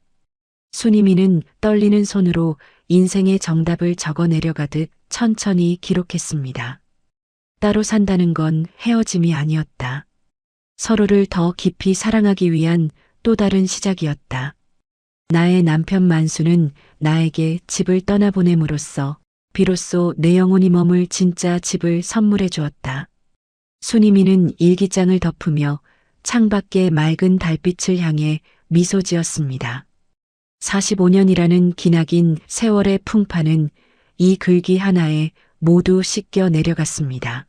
순이미는 떨리는 손으로 인생의 정답을 적어 내려가듯 천천히 기록했습니다. 따로 산다는 건 헤어짐이 아니었다. 서로를 더 깊이 사랑하기 위한 또 다른 시작이었다. 나의 남편 만수는 나에게 집을 떠나보냄으로써 비로소 내 영혼이 머물 진짜 집을 선물해 주었다. 순이미는 일기장을 덮으며 창밖의 맑은 달빛을 향해 미소 지었습니다. 45년이라는 기나긴 세월의 풍파는 이 글귀 하나에 모두 씻겨 내려갔습니다.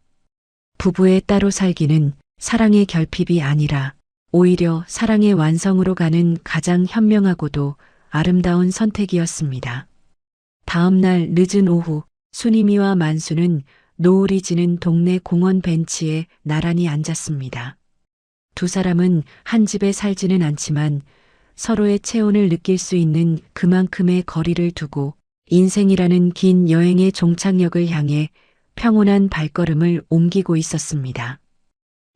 부부의 따로 살기는 사랑의 결핍이 아니라 오히려 사랑의 완성으로 가는 가장 현명하고도 아름다운 선택이었습니다. 다음 날 늦은 오후, 순이미와 만수는 노을이 지는 동네 공원 벤치에 나란히 앉았습니다. 두 사람은 한 집에 살지는 않지만 서로의 체온을 느낄 수 있는 그만큼의 거리를 두고 인생이라는 긴 여행의 종착역을 향해 평온한 발걸음을 옮기고 있었습니다.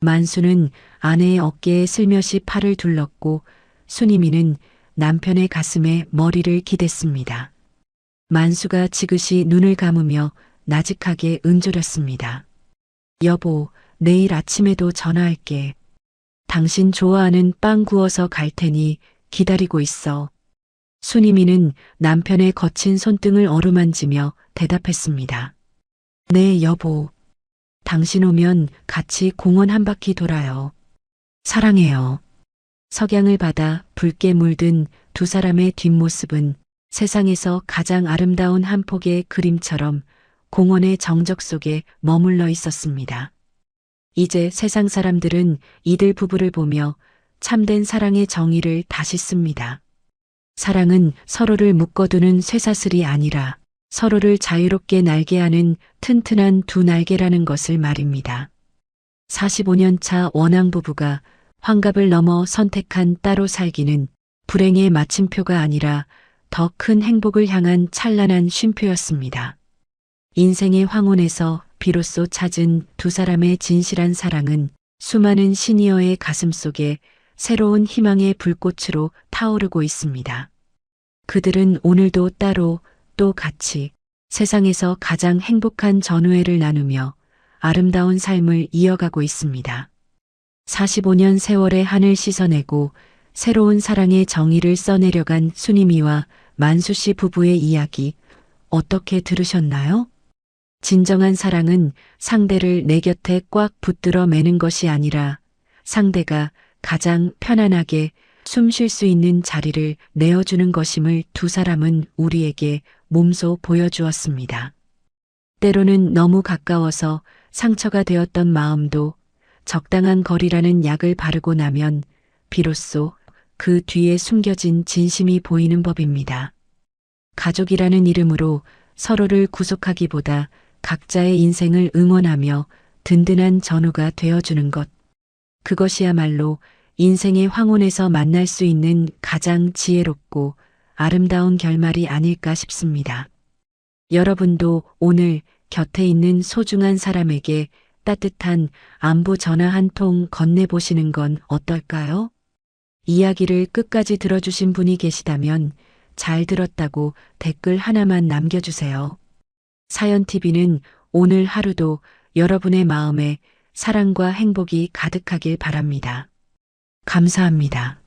만수는 아내의 어깨에 슬며시 팔을 둘렀고 순이미는 남편의 가슴에 머리를 기댔습니다. 만수가 지그시 눈을 감으며 나직하게 은조렸습니다. 여보, 내일 아침에도 전화할게. 당신 좋아하는 빵 구워서 갈 테니 기다리고 있어. 순이미는 남편의 거친 손등을 어루만지며 대답했습니다. 네, 여보. 당신 오면 같이 공원 한 바퀴 돌아요. 사랑해요. 석양을 받아 붉게 물든 두 사람의 뒷모습은 세상에서 가장 아름다운 한 폭의 그림처럼 공원의 정적 속에 머물러 있었습니다. 이제 세상 사람들은 이들 부부를 보며 참된 사랑의 정의를 다시 씁니다. 사랑은 서로를 묶어두는 쇠사슬이 아니라 서로를 자유롭게 날게 하는 튼튼한 두 날개라는 것을 말입니다. 45년 차 원앙 부부가 환갑을 넘어 선택한 따로 살기는 불행의 마침표가 아니라 더 큰 행복을 향한 찬란한 쉼표였습니다. 인생의 황혼에서 비로소 찾은 두 사람의 진실한 사랑은 수많은 시니어의 가슴 속에 새로운 희망의 불꽃으로 타오르고 있습니다. 그들은 오늘도 따로 또 같이 세상에서 가장 행복한 전우회를 나누며 아름다운 삶을 이어가고 있습니다. 45년 세월의 한을 씻어내고 새로운 사랑의 정의를 써내려간 순이미와 만수 씨 부부의 이야기 어떻게 들으셨나요? 진정한 사랑은 상대를 내 곁에 꽉 붙들어 매는 것이 아니라 상대가 가장 편안하게 숨 쉴 수 있는 자리를 내어주는 것임을 두 사람은 우리에게 몸소 보여주었습니다. 때로는 너무 가까워서 상처가 되었던 마음도 적당한 거리라는 약을 바르고 나면 비로소 그 뒤에 숨겨진 진심이 보이는 법입니다. 가족이라는 이름으로 서로를 구속하기보다 각자의 인생을 응원하며 든든한 전우가 되어주는 것. 그것이야말로 인생의 황혼에서 만날 수 있는 가장 지혜롭고 아름다운 결말이 아닐까 싶습니다. 여러분도 오늘 곁에 있는 소중한 사람에게 따뜻한 안부 전화 한 통 건네보시는 건 어떨까요? 이야기를 끝까지 들어주신 분이 계시다면 잘 들었다고 댓글 하나만 남겨주세요. 사연TV는 오늘 하루도 여러분의 마음에 사랑과 행복이 가득하길 바랍니다. 감사합니다.